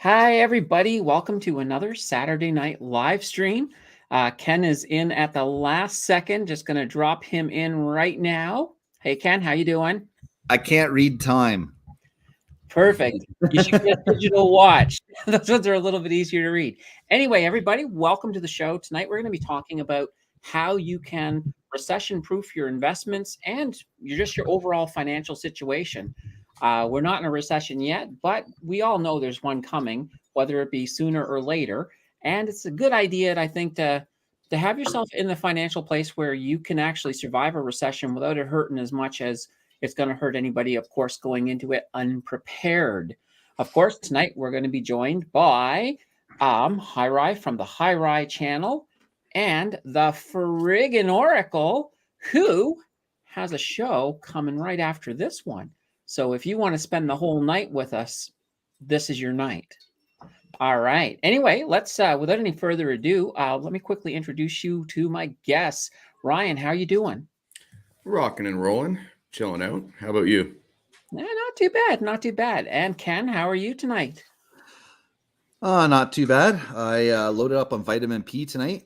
Hi, everybody. Welcome to another Saturday night live stream. Ken is in at the last second. Just going to drop him in right now. Hey, Ken, how you doing? I can't read time. Perfect. You should get a digital watch. Those ones are a little bit easier to read. Anyway, everybody, welcome to the show. Tonight, we're going to be talking about how you can recession-proof your investments and your overall financial situation. We're not in a recession yet, but we all know there's one coming, whether it be sooner or later. And it's a good idea, I think, to have yourself in the financial place where you can actually survive a recession without it hurting as much as it's going to hurt anybody, of course, going into it unprepared. Of course, tonight we're going to be joined by Hi-Ri from the Hi-Ri channel and the Freakin Oracle, who has a show coming right after this one. So if you want to spend the whole night with us, this is your night. All right. Anyway, let's, without any further ado, let me quickly introduce you to my guests. Ryan, how are you doing? Rocking and rolling, chilling out. How about you? Not too bad, not too bad. And Ken, how are you tonight? Not too bad. I loaded up on vitamin P tonight.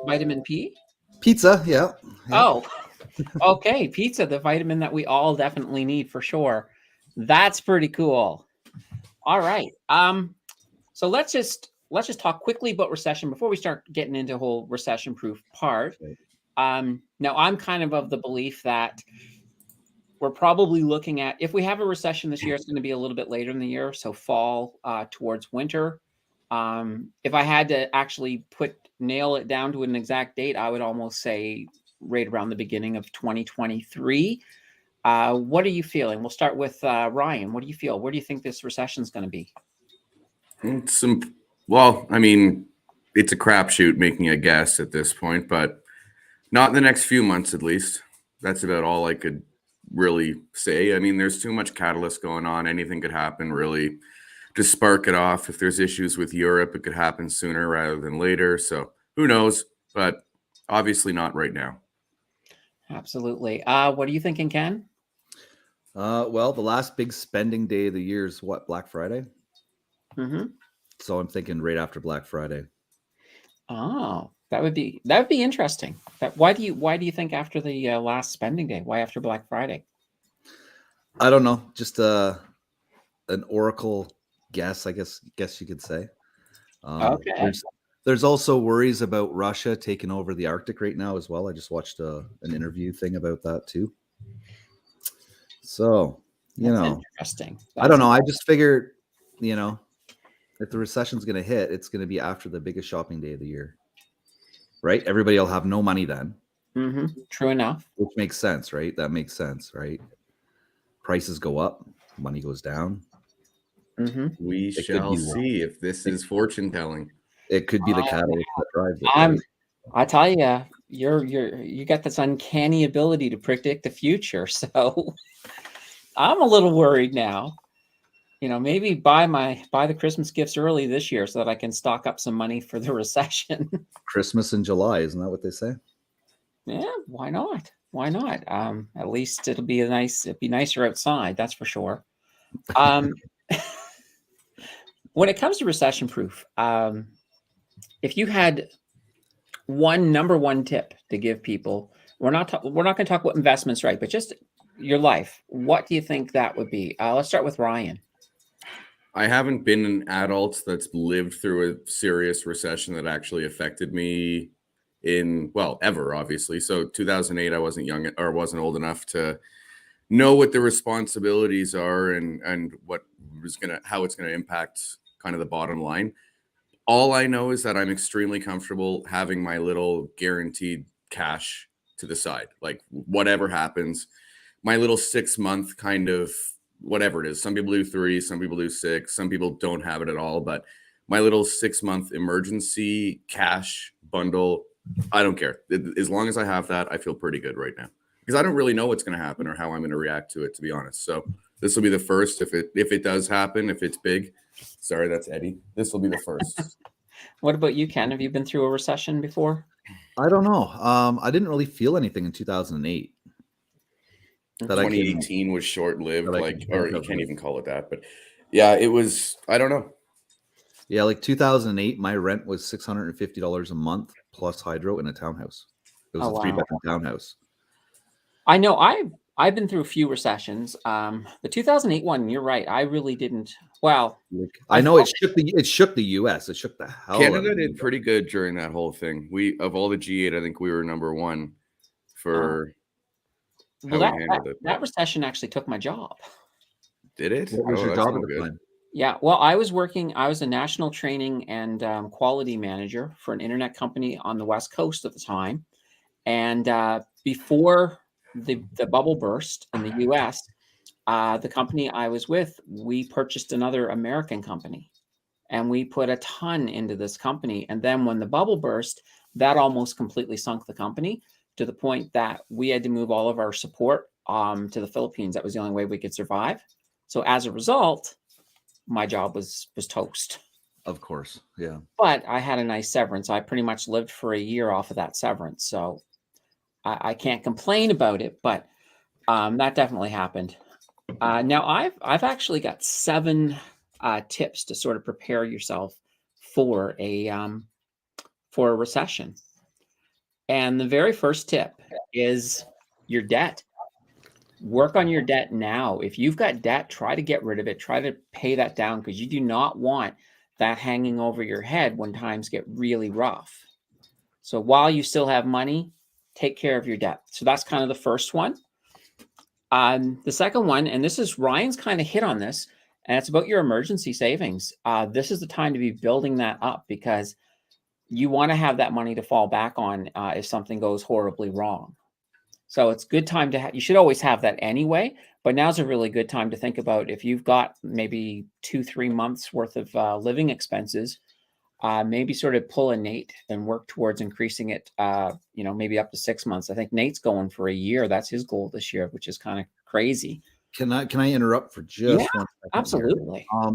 Vitamin P? Pizza, yeah. Oh, okay. Pizza, the vitamin that we all definitely need for sure. That's pretty cool. All right. So let's just talk quickly about recession before we start getting into the whole recession-proof part. Now I'm kind of the belief that we're probably looking at, if we have a recession this year, it's going to be a little bit later in the year, so fall towards winter. If I had to actually nail it down to an exact date, I would almost say right around the beginning of 2023. What are you feeling? We'll start with Ryan. What do you feel? Where do you think this recession is going to be? Well, I mean, it's a crapshoot making a guess at this point, but not in the next few months at least. That's about all I could really say. I mean, there's too much catalyst going on. Anything could happen really to spark it off. If there's issues with Europe, it could happen sooner rather than later. So who knows? But obviously not right now. Absolutely. What are you thinking, Ken? Well, the last big spending day of the year is what, Black Friday? Mm-hmm. So I'm thinking right after Black Friday. Oh, that would be interesting. Why do you think after the last spending day? Why after Black Friday? I don't know. Just an Oracle guess, I guess you could say. Okay. There's also worries about Russia taking over the Arctic right now as well. I just watched an interview thing about that too. So, interesting. I don't know. I just figured, if the recession's going to hit, it's going to be after the biggest shopping day of the year, right? Everybody will have no money then. Mm-hmm. True enough. Which makes sense, right? That makes sense, right? Prices go up, money goes down. Mm-hmm. We shall see if this is fortune telling. It could be the catalyst that drives it. Right? I tell you, you got this uncanny ability to predict the future. So I'm a little worried now. Maybe buy the Christmas gifts early this year so that I can stock up some money for the recession. Christmas in July, isn't that what they say? Yeah, why not? Why not? At least it'd be nicer outside, that's for sure. When it comes to recession proof, if you had number one tip to give people, we're not going to talk about investments, right? But just your life, what do you think that would be? Let's start with Ryan. I haven't been an adult that's lived through a serious recession that actually affected me ever, obviously. So 2008, I wasn't young or wasn't old enough to know what the responsibilities are and how it's gonna impact kind of the bottom line. All I know is that I'm extremely comfortable having my little guaranteed cash to the side. Like whatever happens, my little 6-month kind of whatever it is. Some people do 3, some people do 6, some people don't have it at all. But my little 6-month emergency cash bundle, I don't care. As long as I have that, I feel pretty good right now. Because I don't really know what's going to happen or how I'm going to react to it, to be honest. So this will be the first. If it does happen, if it's big, sorry, that's Eddie. This will be the first. What about you, Ken? Have you been through a recession before? I don't know. I didn't really feel anything in 2008. 2018 was short-lived, or you can't even call it that. But Yeah, it was, I don't know. Yeah, like 2008, my rent was $650 a month plus hydro in a townhouse. It was Oh, a wow. 3-bedroom townhouse. I know I've been through a few recessions. The 2008 one, you're right. I really didn't. Well, Like, I I know thought, it shook the US. It shook the hell out Canada of the did pretty good during that whole thing. We, of all the G8, I think we were number one for well, how we handled it. that recession actually took my job. Did it? What was Oh, your that's job no at the good. time? Yeah, well, I was a national training and quality manager for an internet company on the West Coast at the time. And before the bubble burst in the US, the company I was with, we purchased another American company and we put a ton into this company. And then when the bubble burst, that almost completely sunk the company to the point that we had to move all of our support to the Philippines. That was the only way we could survive. So as a result, my job was toast. Of course. Yeah. But I had a nice severance. I pretty much lived for a year off of that severance. So I can't complain about it, but that definitely happened. Now I've actually got 7 tips to sort of prepare yourself for a recession. And the very first tip is your debt. Work on your debt now. If you've got debt, try to get rid of it. Try to pay that down because you do not want that hanging over your head when times get really rough. So while you still have money, take care of your debt. So that's kind of the first one. The second one, and this is Ryan's kind of hit on this, and it's about your emergency savings. This is the time to be building that up because you want to have that money to fall back on if something goes horribly wrong. So it's a good time to you should always have that anyway, but now's a really good time to think about if you've got maybe 2-3 months worth of living expenses, maybe sort of pull a Nate and work towards increasing it, maybe up to 6 months. I think Nate's going for a year. That's his goal this year, which is kind of crazy. Can I interrupt for just Yeah, 1 second? absolutely. Here?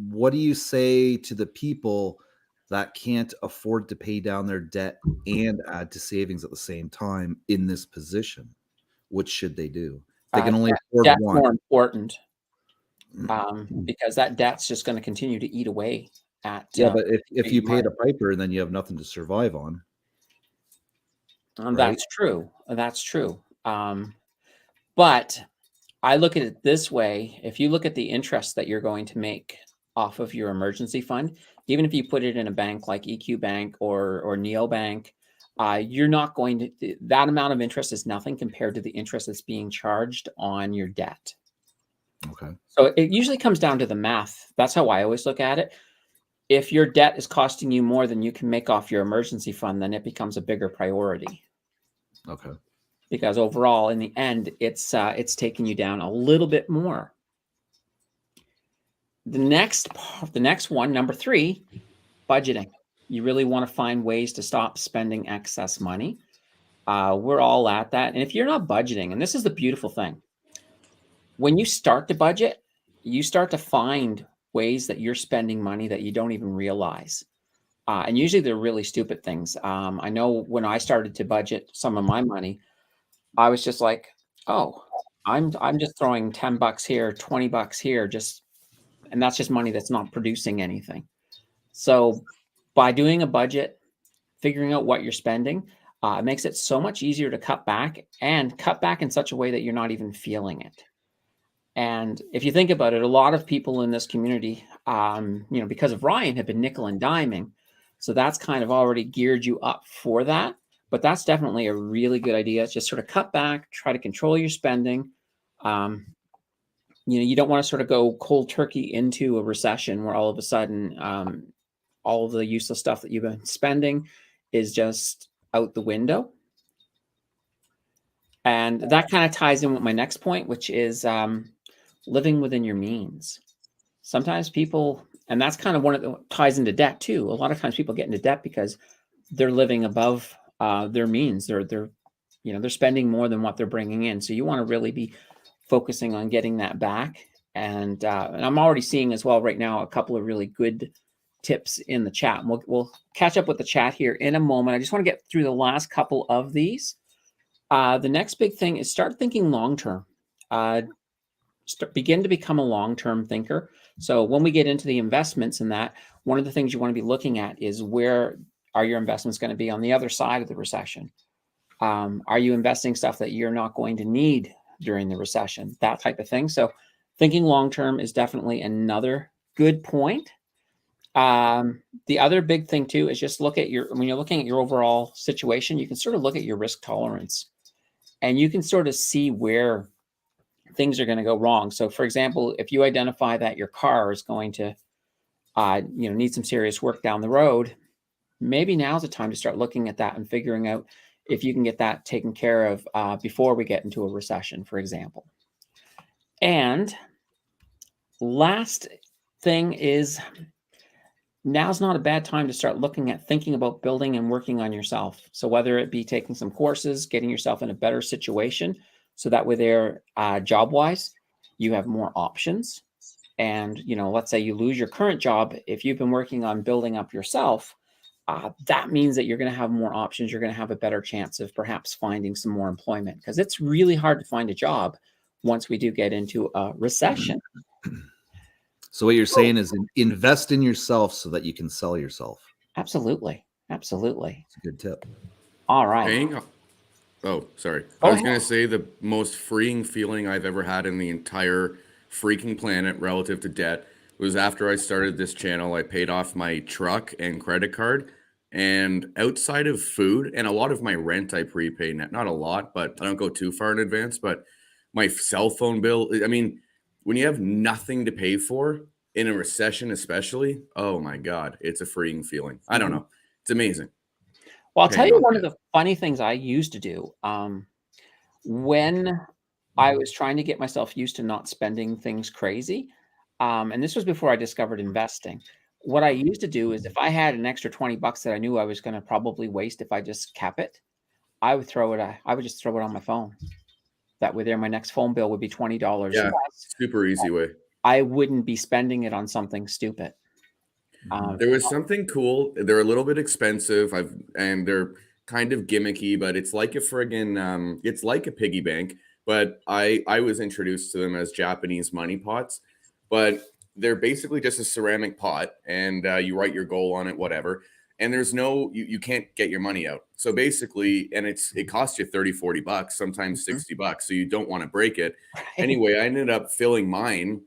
What do you say to the people that can't afford to pay down their debt and add to savings at the same time in this position? What should they do? They can only afford That's one. more important because that debt's just going to continue to eat away at. Yeah, but if you paid a piper, then you have nothing to survive on. Right? That's true. That's true. But I look at it this way. If you look at the interest that you're going to make off of your emergency fund, even if you put it in a bank like EQ Bank or Neobank, you're not going to, that amount of interest is nothing compared to the interest that's being charged on your debt. Okay. So it usually comes down to the math. That's how I always look at it. If your debt is costing you more than you can make off your emergency fund, then it becomes a bigger priority. Okay. Because overall, in the end, it's taking you down a little bit more. The next one, number 3, budgeting. You really want to find ways to stop spending excess money. We're all at that. And if you're not budgeting, and this is the beautiful thing, when you start to budget, you start to find ways that you're spending money that you don't even realize. And usually they're really stupid things. I know when I started to budget some of my money, I was just like, oh, I'm just throwing $10 here, $20 here, and that's just money that's not producing anything. So by doing a budget, figuring out what you're spending, it makes it so much easier to cut back in such a way that you're not even feeling it. And if you think about it, a lot of people in this community, because of Ryan, have been nickel and diming. So that's kind of already geared you up for that. But that's definitely a really good idea. It's just sort of cut back, try to control your spending. You don't want to sort of go cold turkey into a recession where all of a sudden all of the useless stuff that you've been spending is just out the window. And that kind of ties in with my next point, which is living within your means. Sometimes people, and that's kind of one of the ties into debt too. A lot of times people get into debt because they're living above their means. They're spending more than what they're bringing in. So you want to really be focusing on getting that back. And I'm already seeing as well right now a couple of really good tips in the chat. And we'll catch up with the chat here in a moment. I just want to get through the last couple of these. The next big thing is start thinking long term. begin to become a long-term thinker. So when we get into the investments and that, one of the things you want to be looking at is where are your investments going to be on the other side of the recession? Are you investing stuff that you're not going to need during the recession? That type of thing. So thinking long-term is definitely another good point. The other big thing too is just look at when you're looking at your overall situation, you can sort of look at your risk tolerance and you can sort of see where things are going to go wrong. So for example, if you identify that your car is going to, need some serious work down the road, maybe now's the time to start looking at that and figuring out if you can get that taken care of before we get into a recession, for example. And last thing is, now's not a bad time to start thinking about building and working on yourself. So whether it be taking some courses, getting yourself in a better situation, so that way there, job-wise, you have more options. And, let's say you lose your current job. If you've been working on building up yourself, that means that you're going to have more options. You're going to have a better chance of perhaps finding some more employment, because it's really hard to find a job once we do get into a recession. So what you're saying is invest in yourself so that you can sell yourself. Absolutely. Absolutely. It's a good tip. All right. Oh, sorry. I was going to say the most freeing feeling I've ever had in the entire freaking planet relative to debt was after I started this channel. I paid off my truck and credit card, and outside of food and a lot of my rent, I prepay. Not a lot, but I don't go too far in advance. But my cell phone bill, I mean, when you have nothing to pay for in a recession, especially, oh my God, it's a freeing feeling. I don't know. It's amazing. Well, I'll tell you one of the funny things I used to do when I was trying to get myself used to not spending things crazy. And this was before I discovered investing. What I used to do is if I had an extra $20 that I knew I was going to probably waste if I just kept it, I would just throw it on my phone. That way there, my next phone bill would be $20. Yeah, super easy way. I wouldn't be spending it on something stupid. There was something cool. They're a little bit expensive. And they're kind of gimmicky, but it's like it's like a piggy bank. But I was introduced to them as Japanese money pots, but they're basically just a ceramic pot, and you write your goal on it, whatever. And there's you can't get your money out. So basically, and it costs you $30-$40, sometimes $60. So you don't want to break it. Right. Anyway, I ended up filling mine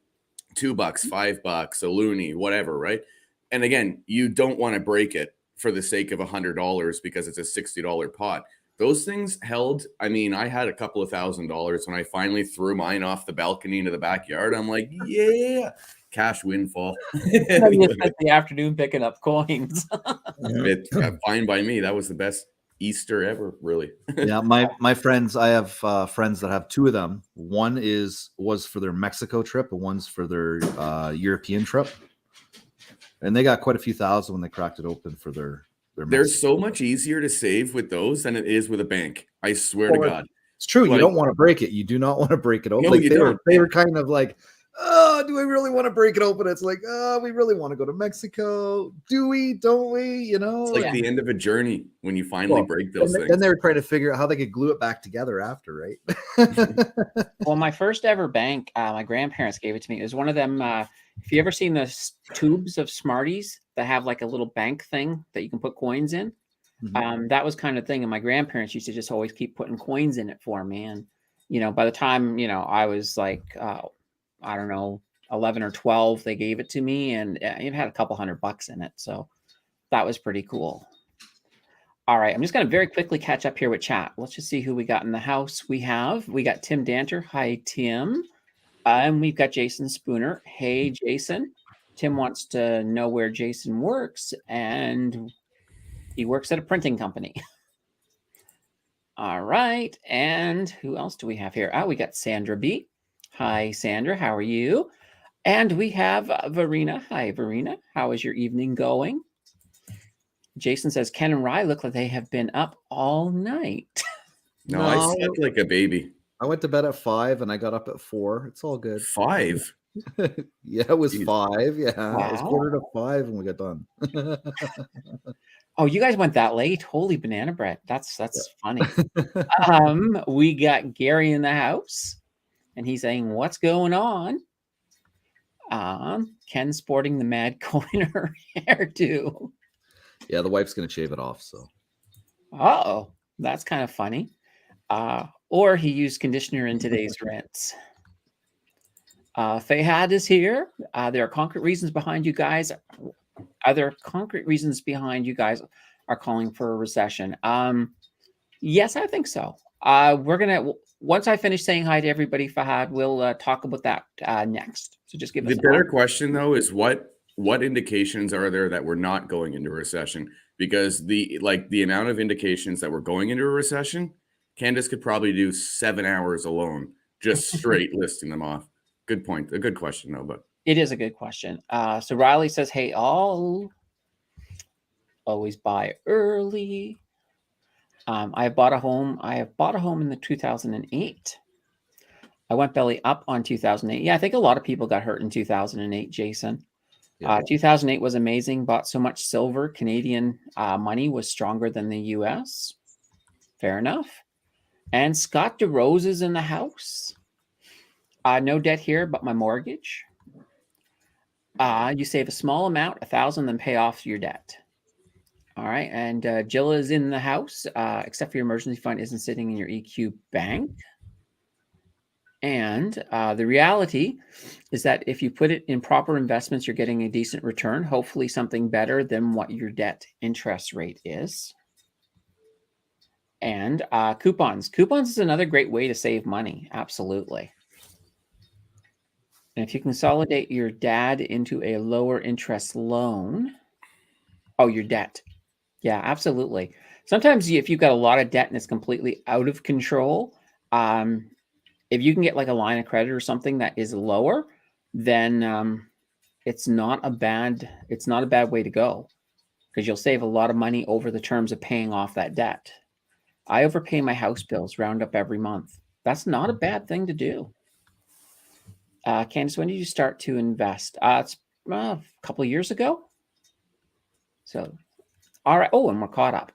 $2, $5, a loonie, whatever, right? And again, you don't want to break it for the sake of $100 because it's a $60 pot. Those things held. I mean, I had a couple of $1,000s when I finally threw mine off the balcony into the backyard. I'm like, yeah, cash windfall. You spent the afternoon picking up coins. It's fine by me. That was the best Easter ever, really. Yeah, my friends, I have friends that have two of them. One was for their Mexico trip, and one's for their European trip. And they got quite a few thousand when they cracked it open for their They're so much easier to save with those than it is with a bank. I swear to God. It's true. You don't want to break it. You do not want to break it open. No, they were kind of like, oh, do we really want to break it open? It's like, oh, we really want to go to Mexico. Do we? Don't we? It's like the end of a journey when you finally break those things. Then they were trying to figure out how they could glue it back together after, right? Well, my first ever bank, my grandparents gave it to me. It was one of them. If you ever seen the tubes of Smarties that have like a little bank thing that you can put coins in, that was kind of thing. And my grandparents used to just always keep putting coins in it for me. And, by the time, I was like, I don't know, 11 or 12, they gave it to me, and it had a couple $100 in it. So that was pretty cool. All right. I'm just going to very quickly catch up here with chat. Let's just see who we got in the house. We got Tim Danter. Hi, Tim. And we've got Jason Spooner. Hey, Jason. Tim wants to know where Jason works, and he works at a printing company. All right. And who else do we have here? We got Sandra B. Hi, Sandra. How are you? And we have Verena. Hi, Verena. How is your evening going? Jason says, Ken and Rye look like they have been up all night. No, I slept like a baby. I went to bed at 5 and I got up at 4. It's all good. 5? Yeah, it was 5. Yeah, wow. It was 4:45 when we got done. Oh, you guys went that late? Holy banana bread. That's funny. We got Gary in the house. And he's saying, what's going on? Ken sporting the mad coiner hairdo. Yeah, the wife's going to shave it off. So, Uh-oh, that's kind of funny. Or he used conditioner in today's rinse. Fahad is here. There are concrete reasons behind you guys. Other concrete reasons behind you guys are calling for a recession. Yes, I think so. We're gonna once I finish saying hi to everybody, Fahad, we'll talk about that next. So just give us the better question though is what indications are there that we're not going into a recession? Because the amount of indications that we're going into a recession, Candace could probably do 7 hours alone, just straight listing them off. Good point. A good question though, but it is a good question. So Riley says, hey, all always buy early. I have bought a home in the 2008. I went belly up on 2008. Yeah, I think a lot of people got hurt in 2008, Jason. yeah. 2008 was amazing. Bought so much silver. Canadian money was stronger than the U.S. Fair enough. And Scott DeRose is in the house. No debt here, but my mortgage. You save a small amount, $1,000, then pay off your debt. All right. And Jill is in the house, except for your emergency fund isn't sitting in your EQ bank. And the reality is that if you put it in proper investments, you're getting a decent return, hopefully something better than what your debt interest rate is. And coupons. Coupons is another great way to save money. Absolutely. And if you consolidate your dad into a lower interest loan, your debt. Yeah, absolutely. Sometimes if you've got a lot of debt and it's completely out of control, if you can get like a line of credit or something that is lower, then it's not a bad way to go, because you'll save a lot of money over the terms of paying off that debt. I overpay my house bills, round up every month. That's not a bad thing to do. Candace, when did you start to invest? It's a couple of years ago. So, all right. Oh, and we're caught up.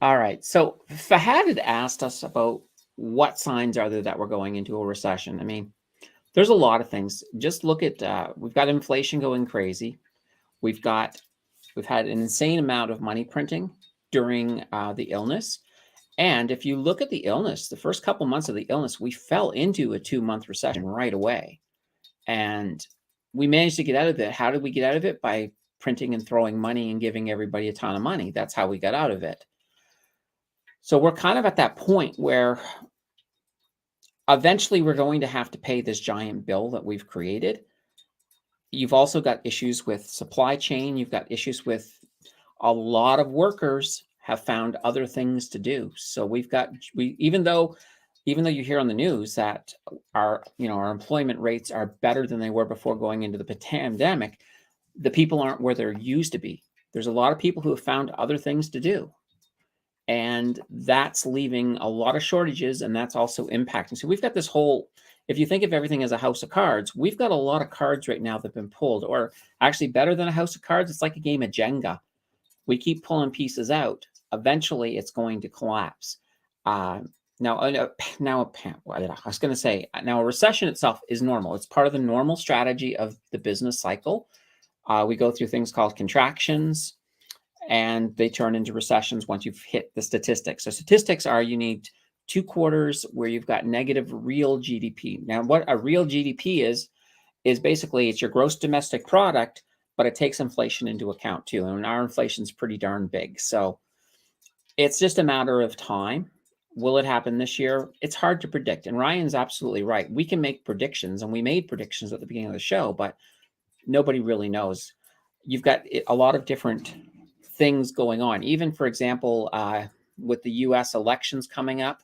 All right. So Fahad had asked us about what signs are there that we're going into a recession. I mean, there's a lot of things. Just look at, we've got inflation going crazy. We've had an insane amount of money printing during the illness. And if you look at the illness, the first couple months of the illness, we fell into a 2-month recession right away. And we managed to get out of it. How did we get out of it? By printing and throwing money and giving everybody a ton of money. That's how we got out of it. So we're kind of at that point where eventually we're going to have to pay this giant bill that we've created. You've also got issues with supply chain. You've got issues with a lot of workers have found other things to do. So even though you hear on the news that our employment rates are better than they were before going into the pandemic, the people aren't where they're used to be. There's a lot of people who have found other things to do. And that's leaving a lot of shortages, and that's also impacting. So we've got this whole, if you think of everything as a house of cards, we've got a lot of cards right now that have been pulled, or actually better than a house of cards, it's like a game of Jenga. We keep pulling pieces out. Eventually, it's going to collapse. Now, I was going to say, now a recession itself is normal. It's part of the normal strategy of the business cycle. We go through things called contractions, and they turn into recessions once you've hit the statistics. So statistics are, you need 2 quarters where you've got negative real GDP. Now, what a real GDP is basically it's your gross domestic product, but it takes inflation into account too. And our inflation's pretty darn big. So it's just a matter of time. Will it happen this year? It's hard to predict. And Ryan's absolutely right. We can make predictions, and we made predictions at the beginning of the show, but nobody really knows. You've got a lot of different things going on. Even, for example, with the U.S. elections coming up,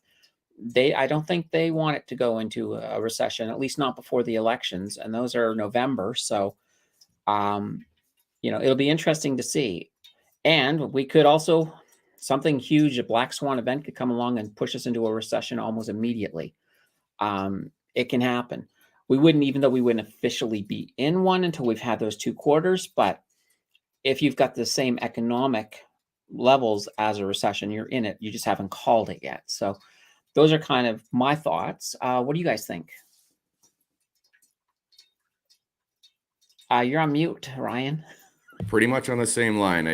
I don't think they want it to go into a recession, at least not before the elections. And those are November. So, it'll be interesting to see. And we could also, something huge, a black swan event could come along and push us into a recession almost immediately. It can happen. Even though we wouldn't officially be in one until we've had those 2 quarters, but if you've got the same economic levels as a recession, you're in it. You just haven't called it yet. So those are kind of my thoughts. What do you guys think? You're on mute, Ryan. Pretty much on the same line.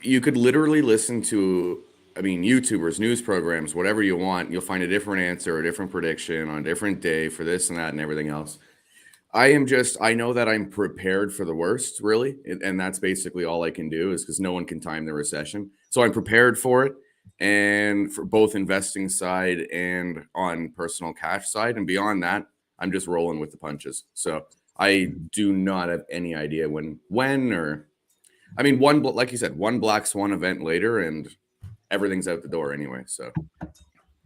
You could literally listen to, YouTubers, news programs, whatever you want. You'll find a different answer, a different prediction on a different day for this and that and everything else. I know that I'm prepared for the worst, really. And that's basically all I can do, is because no one can time the recession. So I'm prepared for it, and for both investing side and on personal cash side. And beyond that, I'm just rolling with the punches. So I do not have any idea when or, like you said, one black swan event later and everything's out the door anyway. So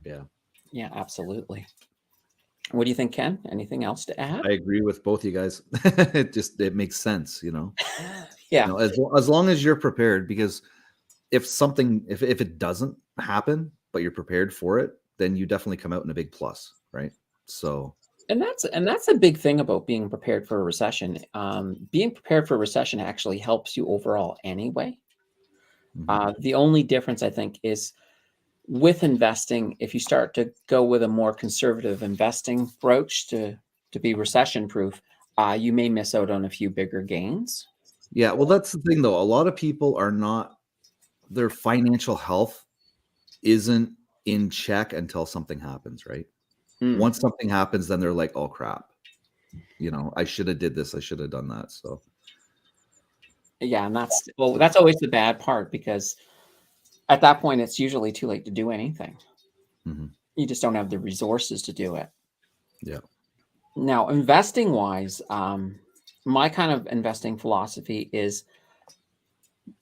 yeah, absolutely. What do you think, Ken? Anything else to add? I agree with both you guys. It makes sense, Yeah. As long as you're prepared, because if it doesn't happen, but you're prepared for it, then you definitely come out in a big plus, right? So, and that's a big thing about being prepared for a recession. Being prepared for a recession actually helps you overall anyway. The only difference, I think, is with investing. If you start to go with a more conservative investing approach to be recession proof, you may miss out on a few bigger gains. Yeah, well, that's the thing, though. A lot of people are not, their financial health isn't in check until something happens, right? Once something happens, then they're like, oh crap, I should have did this, I should have done that. So yeah, and that's always the bad part, because at that point it's usually too late to do anything. You just don't have the resources to do it. Yeah. Now, investing wise, my kind of investing philosophy is,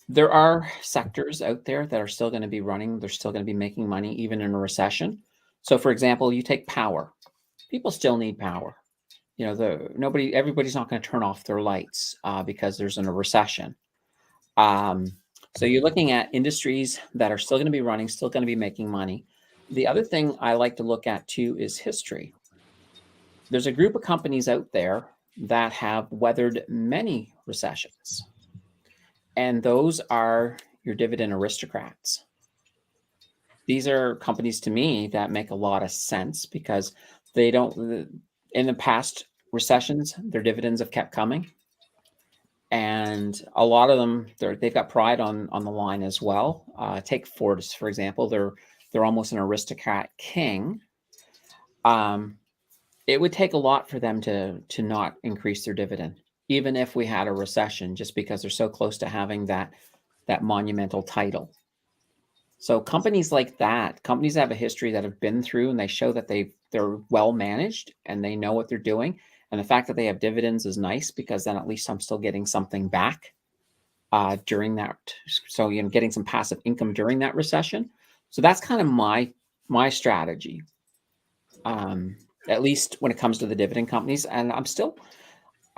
there are sectors out there that are still going to be running. They're still going to be making money even in a recession. So, for example, you take power. People still need power. Everybody's not going to turn off their lights because there's a recession. So you're looking at industries that are still going to be running, still going to be making money. The other thing I like to look at too is history. There's a group of companies out there that have weathered many recessions, and those are your dividend aristocrats. These are companies, to me, that make a lot of sense, because they don't, in the past recessions, their dividends have kept coming. And a lot of them, they've got pride on the line as well. Take Ford, for example. They're almost an aristocrat king. It would take a lot for them to not increase their dividend, even if we had a recession, just because they're so close to having that monumental title. So companies like that, companies that have a history, that have been through, and they show that they're well managed and they know what they're doing. And the fact that they have dividends is nice, because then at least I'm still getting something back during that. So, getting some passive income during that recession. So that's kind of my strategy, at least when it comes to the dividend companies. And I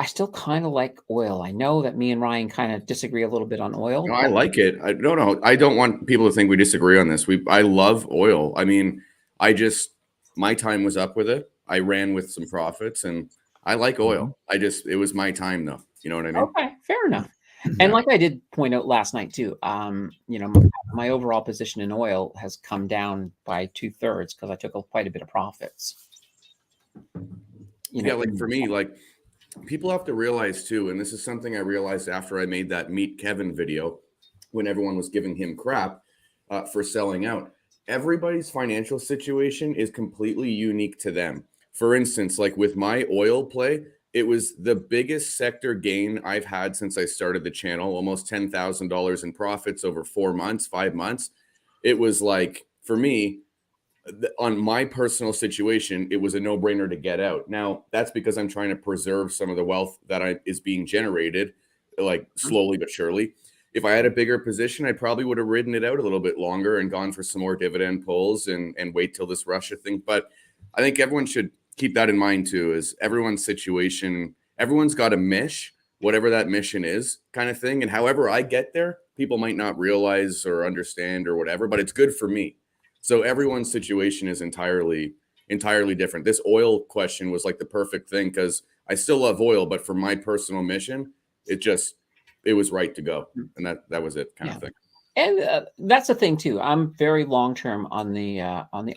still kind of like oil. I know that me and Ryan kind of disagree a little bit on oil. No, I like it. I don't want people to think we disagree on this. I love oil. My time was up with it. I ran with some profits, and I like oil. It was my time, though. You know what I mean? Okay, fair enough. And like I did point out last night too, my overall position in oil has come down by 2/3 because I took quite a bit of profits. Like for me, like, people have to realize too, and this is something I realized after I made that Meet Kevin video, when everyone was giving him crap for selling out. Everybody's financial situation is completely unique to them. For instance, like with my oil play, it was the biggest sector gain I've had since I started the channel, almost $10,000 in profits over 5 months. It was like, for me, on my personal situation, it was a no-brainer to get out. Now, that's because I'm trying to preserve some of the wealth that is being generated, like slowly but surely. If I had a bigger position, I probably would have ridden it out a little bit longer and gone for some more dividend pulls and wait till this Russia thing. But I think everyone should keep that in mind too, is everyone's situation, everyone's got a mish, whatever that mission is, kind of thing. And however I get there, people might not realize or understand or whatever, but it's good for me. So everyone's situation is entirely different. This oil question was like the perfect thing, because I still love oil, but for my personal mission, it was right to go. And that was it, kind of thing. And that's the thing too. I'm very long term on the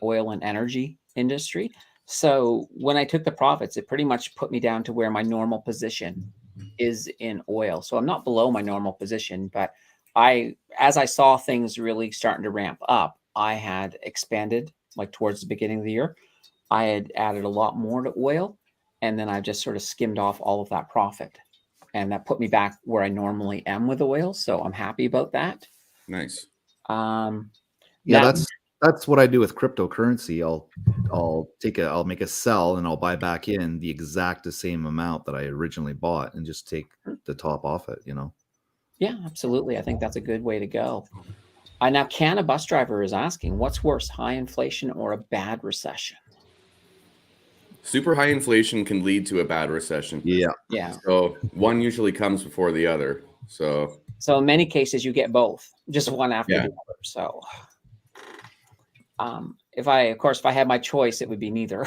oil and energy industry. So when I took the profits, it pretty much put me down to where my normal position is in oil. So I'm not below my normal position, but as I saw things really starting to ramp up, I had expanded like towards the beginning of the year. I had added a lot more to oil, and then I just sort of skimmed off all of that profit. And that put me back where I normally am with oil. So I'm happy about that. Nice. Yeah, Now, that's what I do with cryptocurrency. I'll make a sell and I'll buy back in the exact same amount that I originally bought and just take the top off it, yeah, absolutely. I think that's a good way to go. Now, Can a bus driver is asking, what's worse, high inflation or a bad recession? Super high inflation can lead to a bad recession. Yeah. So one usually comes before the other. So in many cases, you get both, just one after Yeah. the other. So if I had my choice, it would be neither.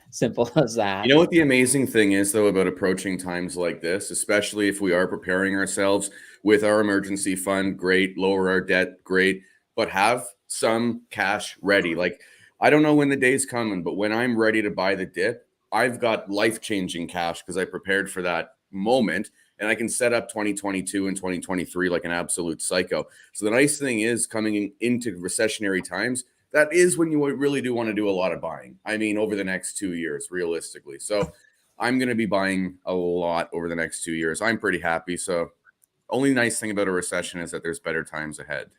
Simple as that. You know what the amazing thing is, though, about approaching times like this, especially if we are preparing ourselves with our emergency fund, great, lower our debt, great, but have some cash ready. Like, I don't know when the day's coming, but when I'm ready to buy the dip, I've got life-changing cash because I prepared for that moment, and I can set up 2022 and 2023 like an absolute psycho. So the nice thing is, coming into recessionary times, that is when you really do want to do a lot of buying. I mean, over the next 2 years, realistically. So I'm going to be buying a lot over the next 2 years. I'm pretty happy. So only nice thing about a recession is that there's better times ahead.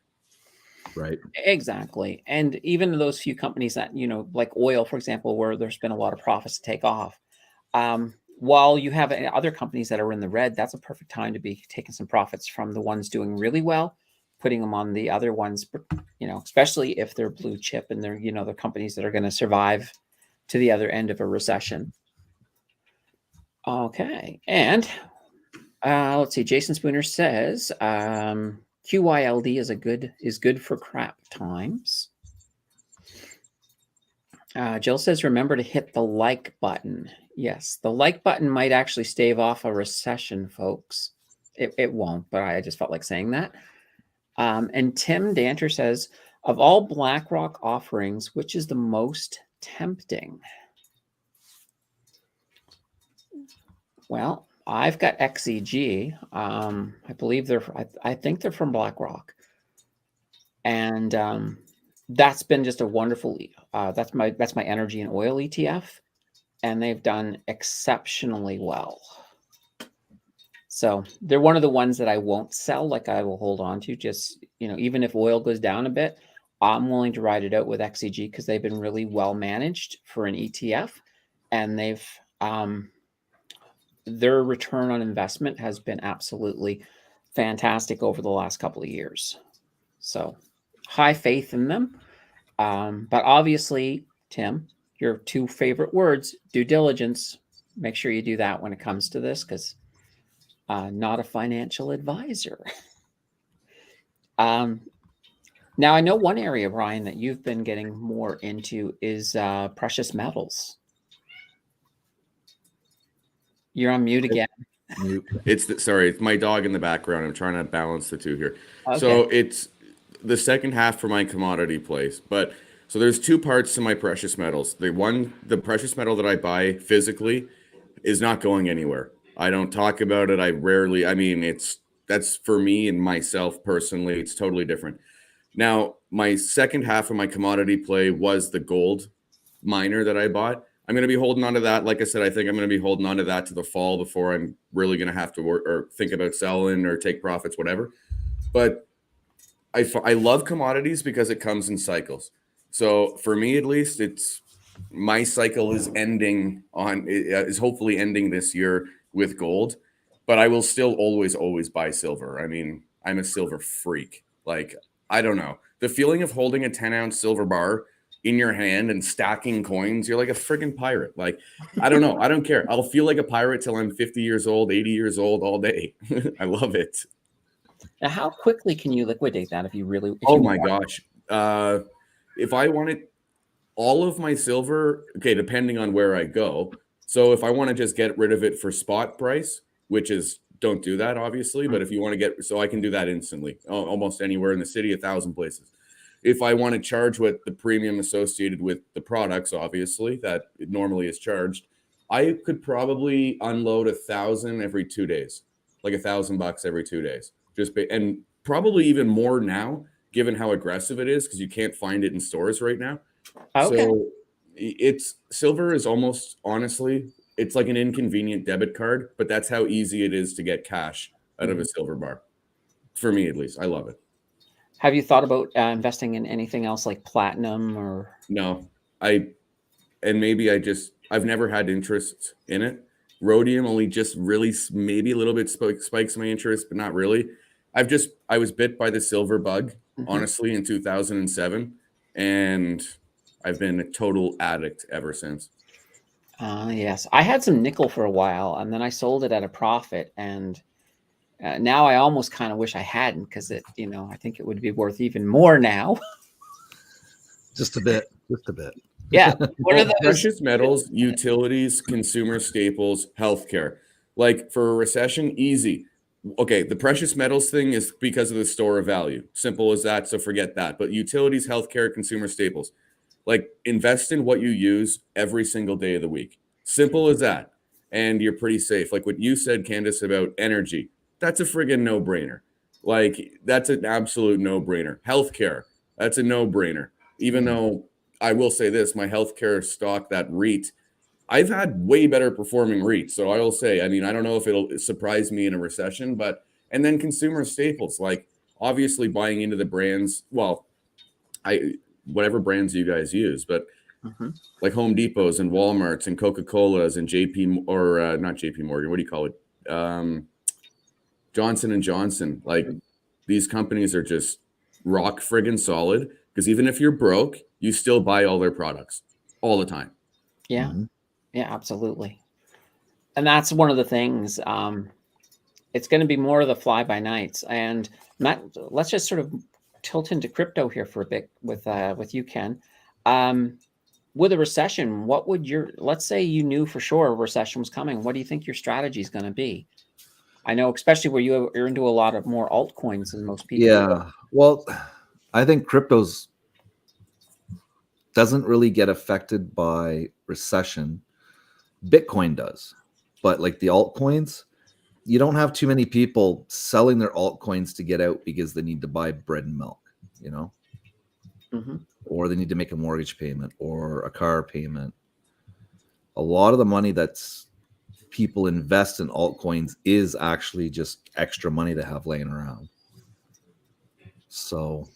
Right. Exactly. And even those few companies that, like oil, for example, where there's been a lot of profits to take off, while you have other companies that are in the red, that's a perfect time to be taking some profits from the ones doing really well, putting them on the other ones, especially if they're blue chip and they're, the companies that are going to survive to the other end of a recession. Okay. And let's see. Jason Spooner says QYLD is good for crap times. Jill says, remember to hit the like button. Yes, the like button might actually stave off a recession, folks. It won't, but I just felt like saying that. And Tim Danter says, of all BlackRock offerings, which is the most tempting? Well, I've got XEG. I believe I think they're from BlackRock. And that's been just a wonderful, that's my energy and oil ETF. And they've done exceptionally well. So they're one of the ones that I won't sell. Like I will hold on to just, even if oil goes down a bit, I'm willing to ride it out with XEG because they've been really well managed for an ETF. And their return on investment has been absolutely fantastic over the last couple of years. So high faith in them. But obviously, Tim, your two favorite words, due diligence. Make sure you do that when it comes to this because not a financial advisor. Now, I know one area, Brian, that you've been getting more into is precious metals. You're on mute again. Sorry, it's my dog in the background. I'm trying to balance the two here. Okay. So it's the second half for my commodity plays. But so there's two parts to my precious metals. The precious metal that I buy physically is not going anywhere. I don't talk about it. That's for me and myself personally. It's totally different. Now, my second half of my commodity play was the gold miner that I bought. I'm going to be holding on to that. Like I said, I think I'm going to be holding on to that to the fall before I'm really going to have to work or think about selling or take profits, whatever. But I love commodities because it comes in cycles. So for me, at least, my cycle is hopefully ending this year with gold, but I will still always buy silver. I mean, I'm a silver freak. Like, I don't know. The feeling of holding a 10-ounce silver bar in your hand and stacking coins, you're like a friggin' pirate. Like, I don't know. I don't care. I'll feel like a pirate till I'm 50 years old, 80 years old all day. I love it. Now, how quickly can you liquidate that if you really? My gosh. If I wanted all of my silver, okay, depending on where I go. So if I want to just get rid of it for spot price, which is don't do that, obviously. But if you want to get, so I can do that instantly, almost anywhere in the city, 1,000 places. If I want to charge what the premium associated with the products, obviously, that it normally is charged, I could probably unload 1,000 every 2 days, like $1,000 every 2 days. And probably even more now, given how aggressive it is, because you can't find it in stores right now. Okay. So silver is almost, honestly, it's like an inconvenient debit card, but that's how easy it is to get cash out of a silver bar. For me, at least. I love it. Have you thought about investing in anything else like platinum or? No, I've never had interest in it. Rhodium only just really maybe a little bit spikes my interest, but not really. I was bit by the silver bug, honestly, in 2007, and I've been a total addict ever since. Yes, I had some nickel for a while, and then I sold it at a profit, and now I almost kind of wish I hadn't, because I think it would be worth even more now. Just a bit. Yeah. What are those? Precious metals, utilities, consumer staples, healthcare. Like for a recession, easy. Okay, the precious metals thing is because of the store of value. Simple as that, so forget that. But utilities, healthcare, consumer staples. Like invest in what you use every single day of the week. Simple as that. And you're pretty safe. Like what you said, Candace, about energy. That's a friggin' no-brainer. Like that's an absolute no-brainer. Healthcare, that's a no-brainer. Even though I will say this, my healthcare stock, that REIT, I've had way better performing REITs. So I will say, I mean, I don't know if it'll surprise me in a recession, and then consumer staples, like obviously buying into the brands. Well, whatever brands you guys use, but like Home Depots and Walmarts and Coca-Colas and not JP Morgan, what do you call it? Johnson & Johnson. Like these companies are just rock friggin' solid, because even if you're broke, you still buy all their products all the time. Yeah. Yeah, absolutely. And that's one of the things. It's going to be more of the fly by nights. And Matt, let's just sort of tilt into crypto here for a bit with you, Ken. With a recession, what would let's say you knew for sure a recession was coming. What do you think your strategy is going to be? I know, especially where you're into a lot of more altcoins than most people. Yeah. Well, I think cryptos doesn't really get affected by recession. Bitcoin does. But like the altcoins, you don't have too many people selling their altcoins to get out because they need to buy bread and milk, or they need to make a mortgage payment or a car payment. A lot of the money that's people invest in altcoins is actually just extra money they have laying around. So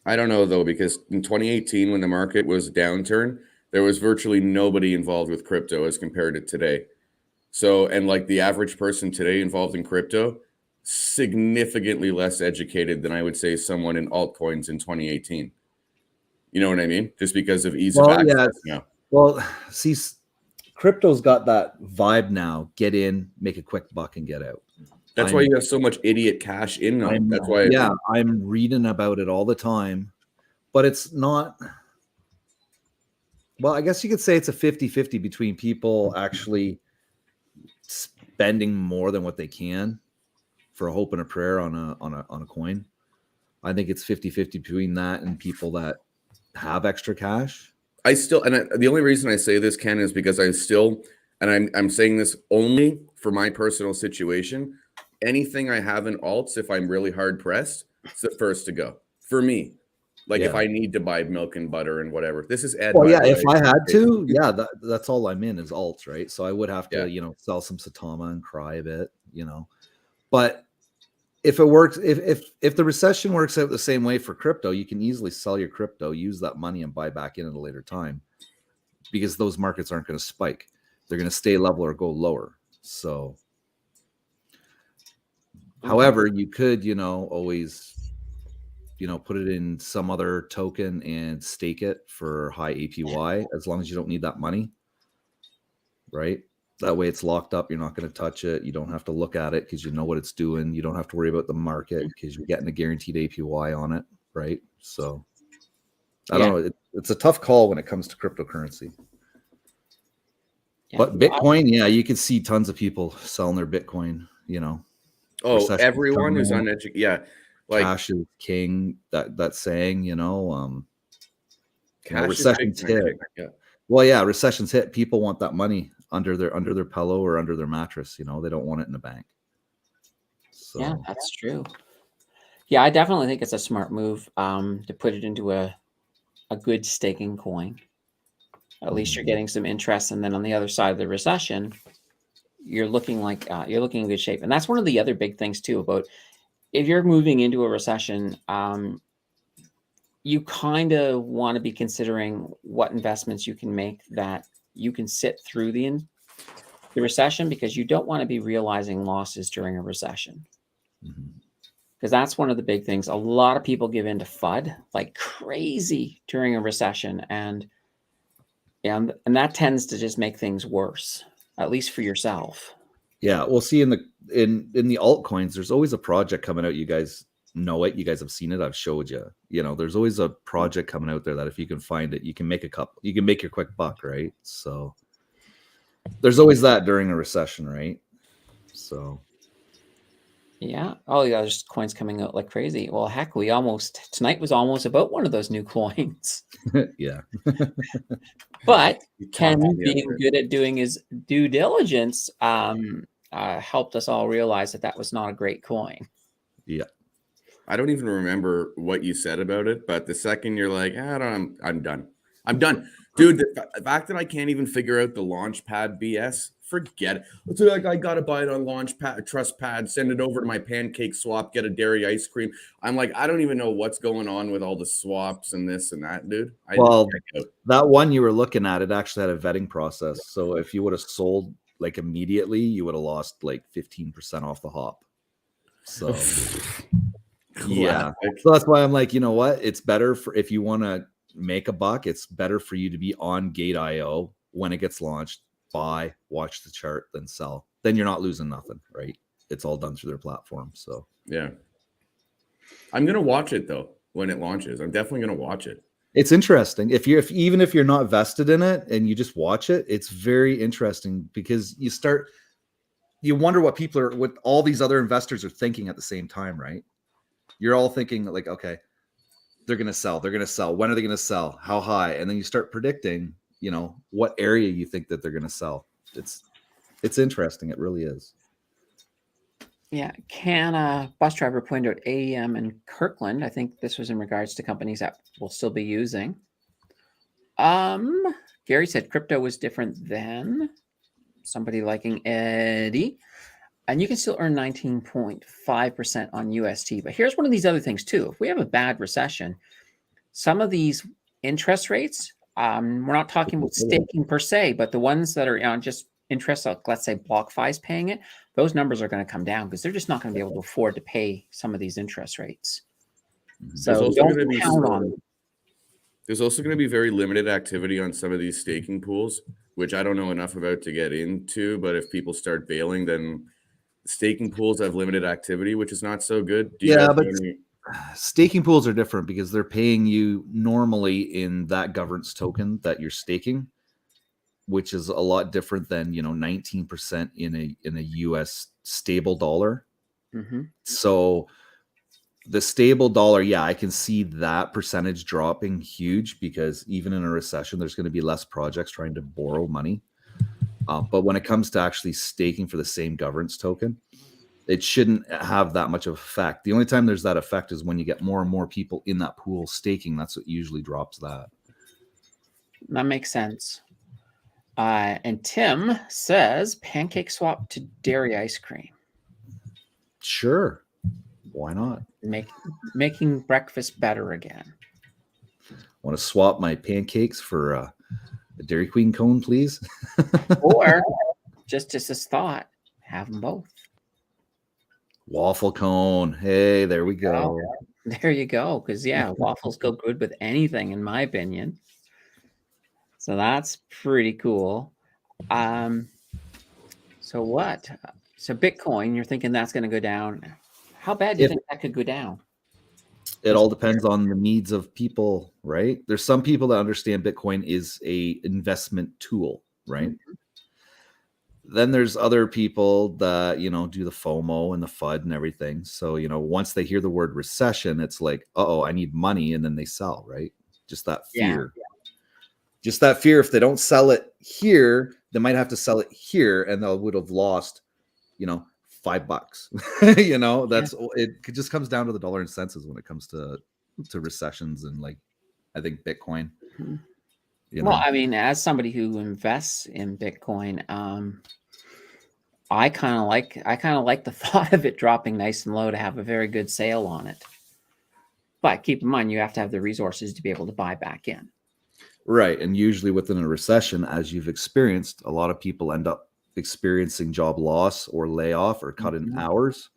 I don't know though, because in 2018, when the market was downturn, there was virtually nobody involved with crypto as compared to today. So, and like the average person today involved in crypto, significantly less educated than I would say someone in altcoins in 2018. You know what I mean? Just because of ease of access now. Well, see, crypto's got that vibe now. Get in, make a quick buck, and get out. That's why you have so much idiot cash in them. That's why. Yeah, I'm reading about it all the time, but it's not. Well, I guess you could say it's a 50-50 between people actually spending more than what they can for a hope and a prayer on a coin. I think it's 50-50 between that and people that have extra cash. The only reason I say this, Ken, is because I'm saying this only for my personal situation. Anything I have in alts, if I'm really hard pressed, it's the first to go for me. Like if I need to buy milk and butter and whatever. This is Ed. Well, yeah, if I had to, that's all I'm in is alts, right? So I would have to, sell some Satama and cry a bit, But if it works, if the recession works out the same way for crypto, you can easily sell your crypto, use that money, and buy back in at a later time, because those markets aren't going to spike; they're going to stay level or go lower. So, however, you could, always, put it in some other token and stake it for high APY, as long as you don't need that money, right? That way it's locked up. You're not going to touch it. You don't have to look at it because you know what it's doing. You don't have to worry about the market because you're getting a guaranteed APY on it, right? So I don't know. It's a tough call when it comes to cryptocurrency. Yeah. But Bitcoin, you can see tons of people selling their Bitcoin, Oh, Recession's everyone who's coming, uneducated. Yeah. Like cash is king. That saying, cash is big recession's time. hit. Yeah. Well, yeah, recession's hit. People want that money under their pillow or under their mattress. They don't want it in the bank. So Yeah, that's true. Yeah, I definitely think it's a smart move to put it into a good staking coin. At least you're getting some interest, and then on the other side of the recession, you're looking like you're looking in good shape. And that's one of the other big things too about if you're moving into a recession. You kind of want to be considering what investments you can make that you can sit through the recession, because you don't want to be realizing losses during a recession. Because that's one of the big things. A lot of people give in to FUD like crazy during a recession, and that tends to just make things worse, at least for yourself. yeah, we'll see in the altcoins. There's always a project coming out. You guys know it. You guys have seen it. I've showed you. There's always a project coming out there that if you can find it, you can make your quick buck, right? So there's always that during a recession, right? So yeah. Oh, yeah. There's coins coming out like crazy. Well, heck, tonight was almost about one of those new coins. yeah. But Ken, being good at doing his due diligence, helped us all realize that was not a great coin. Yeah. I don't even remember what you said about it, but the second you're like, I'm done. I'm done. Dude, the fact that I can't even figure out the Launchpad BS, forget it. It's like I gotta buy it on Launchpad, TrustPad, send it over to my pancake swap, get a dairy ice cream. I'm like, I don't even know what's going on with all the swaps and this and that, dude. That one you were looking at, it actually had a vetting process. So if you would have sold like immediately, you would have lost like 15% off the hop. So yeah. So that's why I'm like, you know what? It's better if you want to make a buck, it's better for you to be on Gate.io when it gets launched, buy, watch the chart, then sell. Then you're not losing nothing, right? It's all done through their platform. So yeah. I'm gonna watch it though when it launches. I'm definitely gonna watch it. It's interesting. Even if you're not vested in it and you just watch it, it's very interesting because you wonder what all these other investors are thinking at the same time, right? You're all thinking like, okay, they're going to sell. They're going to sell. When are they going to sell? How high? And then you start predicting, what area you think that they're going to sell. It's interesting. It really is. Yeah. Can a bus driver point out AEM in Kirkland? I think this was in regards to companies that will still be using. Gary said crypto was different then. Somebody liking Eddie. And you can still earn 19.5% on UST. But here's one of these other things too. If we have a bad recession, some of these interest rates, we're not talking about staking per se, but the ones that are just interest, like let's say BlockFi's paying it, those numbers are going to come down because they're just not going to be able to afford to pay some of these interest rates. So don't count on them. There's also going to be very limited activity on some of these staking pools, which I don't know enough about to get into. But if people start bailing, then staking pools have limited activity, which is not so good. But staking pools are different because they're paying you normally in that governance token that you're staking, which is a lot different than 19% in a US stable dollar. Mm-hmm. So the stable dollar, I can see that percentage dropping huge because even in a recession, there's going to be less projects trying to borrow money. But when it comes to actually staking for the same governance token, it shouldn't have that much of effect. The only time there's that effect is when you get more and more people in that pool staking. That's what usually drops that. That makes sense. And Tim says pancake swap to dairy ice cream. Sure. Why not? Making breakfast better again. Want to swap my pancakes for a Dairy Queen cone, please? Or just as thought, have them both. Waffle cone. Hey, there we go. There you go. Because waffles go good with anything, in my opinion. So that's pretty cool. So what? So Bitcoin, you're thinking that's going to go down. How bad do you think that could go down? It all depends on the needs of people, right? There's some people that understand Bitcoin is a investment tool, right? Mm-hmm. Then there's other people that, do the FOMO and the FUD and everything. So, once they hear the word recession, it's like, uh-oh, I need money. And then they sell, right? Just that fear. Yeah. Just that fear. If they don't sell it here, they might have to sell it here and they would have lost, $5. It just comes down to the dollar and senses when it comes to recessions and I think Bitcoin. Well, I mean, as somebody who invests in Bitcoin, I kind of like the thought of it dropping nice and low to have a very good sale on it. But keep in mind, you have to have the resources to be able to buy back in. Right. And usually within a recession, as you've experienced, a lot of people end up experiencing job loss or layoff or cut in hours.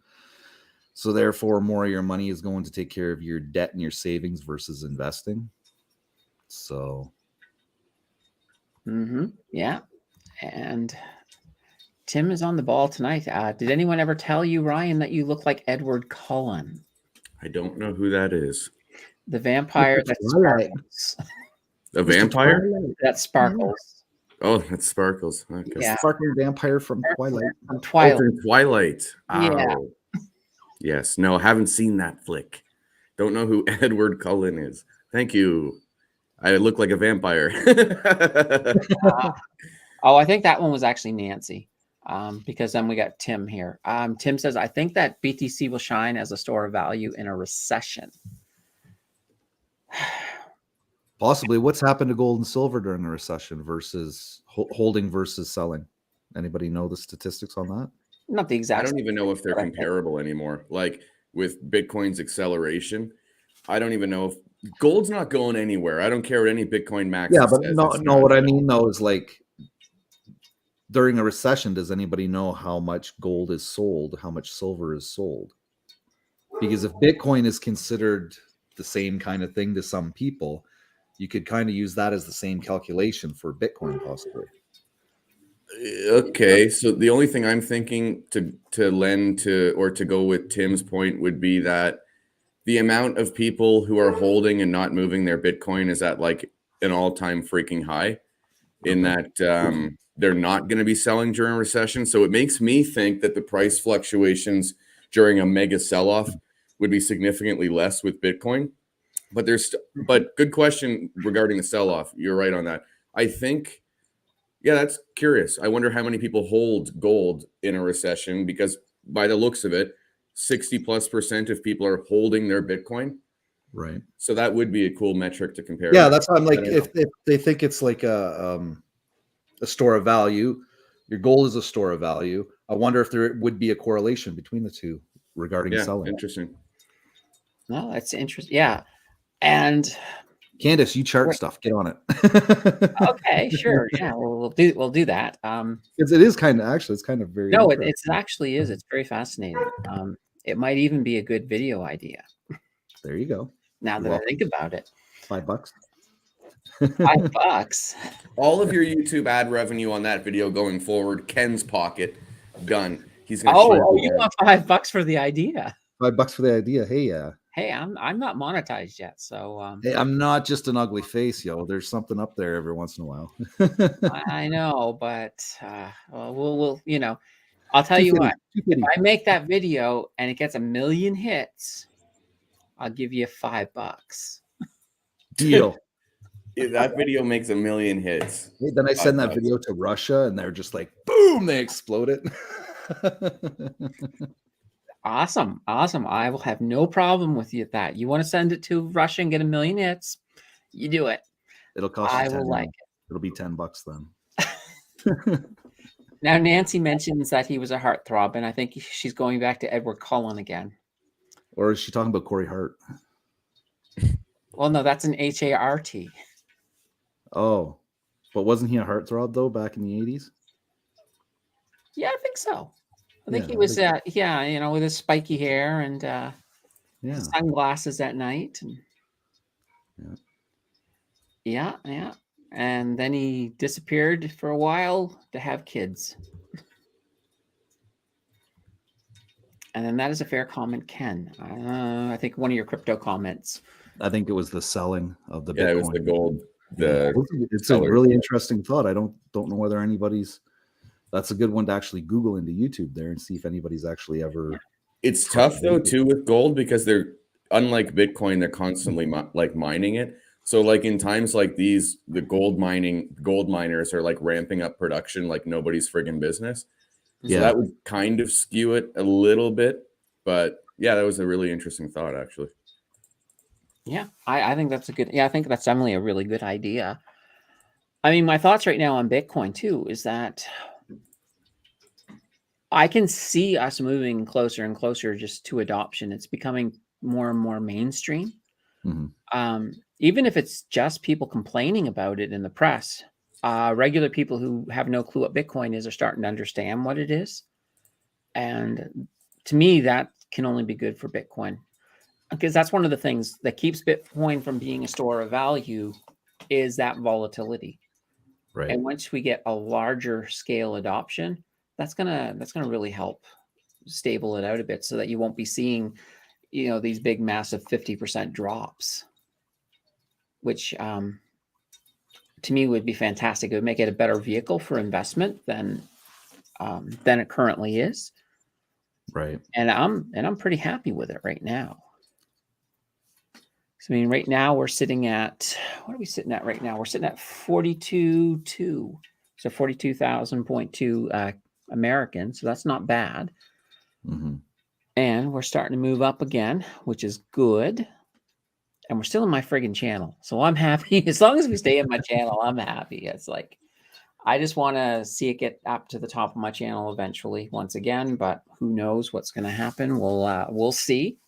So therefore, more of your money is going to take care of your debt and your savings versus investing. So. Yeah. And Tim is on the ball tonight. Did anyone ever tell you, Ryan, that you look like Edward Cullen? I don't know who that is. The vampire that sparkles. The vampire? That sparkles. Oh, that sparkles. Okay. Yeah. Sparkling vampire from Twilight. From Twilight. Oh, from Twilight. Yeah. Oh. Yes. No, haven't seen that flick. Don't know who Edward Cullen is. Thank you. I look like a vampire. I think that one was actually Nancy. Because then we got Tim here. Tim says, I think that BTC will shine as a store of value in a recession. Possibly. What's happened to gold and silver during a recession versus holding versus selling? Anybody know the statistics on that? Not the exact. I don't even know if they're comparable anymore. Like with Bitcoin's acceleration, I don't even know if gold's not going anywhere. I don't care what any Bitcoin max. Yeah, but no. What I mean though is during a recession, does anybody know how much gold is sold, how much silver is sold? Because if Bitcoin is considered the same kind of thing to some people, you could kind of use that as the same calculation for Bitcoin possibly. Okay, so the only thing I'm thinking to lend to or to go with Tim's point would be that the amount of people who are holding and not moving their Bitcoin is at like an all-time freaking high in that they're not going to be selling during a recession. So it makes me think that the price fluctuations during a mega sell-off would be significantly less with Bitcoin. But good question regarding the sell-off. You're right on that. I think, yeah, that's curious. I wonder how many people hold gold in a recession, because by the looks of it, 60+% of people are holding their Bitcoin. Right. So that would be a cool metric to compare. Yeah, that's why I'm like, if they think it's like a store of value, your gold is a store of value. I wonder if there would be a correlation between the two regarding selling. Interesting. No, that's interesting. Yeah. And Candace, you chart stuff. Get on it. Okay, sure. Yeah, we'll do that. It is kind of it's kind of very. No, it actually is. It's very fascinating. It might even be a good video idea. There you go. Now that I think about it, $5. $5. All of your YouTube ad revenue on that video going forward, Ken's pocket, done. He's gonna. Oh, you want $5 for the idea? $5 for the idea. Hey, I'm not monetized yet, so hey, I'm not just an ugly face, yo. There's something up there every once in a while. I know, but we'll I'll tell you what. If I make that video and it gets 1 million hits, I'll give you $5. Deal. If that video makes 1 million hits. Hey, then I send that video to Russia, and they're just like, boom, they explode it. Awesome. I will have no problem with you at that. You want to send it to Russia and get 1 million hits, you do it. It'll cost you 10. I will like it. It'll be $10 then. Now, Nancy mentions that he was a heartthrob, and I think she's going back to Edward Cullen again. Or is she talking about Corey Hart? Well, no, that's an HART. Oh, but wasn't he a heartthrob though back in the 80s? Yeah, I think so. I think he was, with his spiky hair and sunglasses at night. And, yeah. And then he disappeared for a while to have kids. And then that is a fair comment, Ken. I think one of your crypto comments. I think it was the selling of the Bitcoin. Yeah, it was the gold. It's a really interesting thought. I don't know whether anybody's That's a good one to actually Google into YouTube there and see if anybody's actually ever. It's tough though too with gold because they're unlike Bitcoin, they're constantly like mining it. So like in times like these, the gold miners are like ramping up production like nobody's friggin' business. So that would kind of skew it a little bit. But yeah, that was a really interesting thought actually. Yeah, I think that's I think that's definitely a really good idea. I mean, my thoughts right now on Bitcoin too is that I can see us moving closer and closer just to adoption. It's becoming more and more mainstream. Even if it's just people complaining about it in the press, regular people who have no clue what Bitcoin is are starting to understand what it is. And to me, that can only be good for Bitcoin, because that's one of the things that keeps Bitcoin from being a store of value is that volatility. Right. And once we get a larger scale adoption, that's gonna really help stable it out a bit, so that you won't be seeing, these big massive 50% drops, which to me would be fantastic. It would make it a better vehicle for investment than it currently is. Right. And I'm pretty happy with it right now. So, I mean, right now we're sitting at, what are we sitting at right now? We're sitting at 42.2. So 42,000.2 American. So that's not bad. And we're starting to move up again, which is good. And we're still in my friggin' channel. So I'm happy. As long as we stay in my channel, I'm happy. It's like, I just want to see it get up to the top of my channel eventually once again, but who knows what's going to happen. We'll see.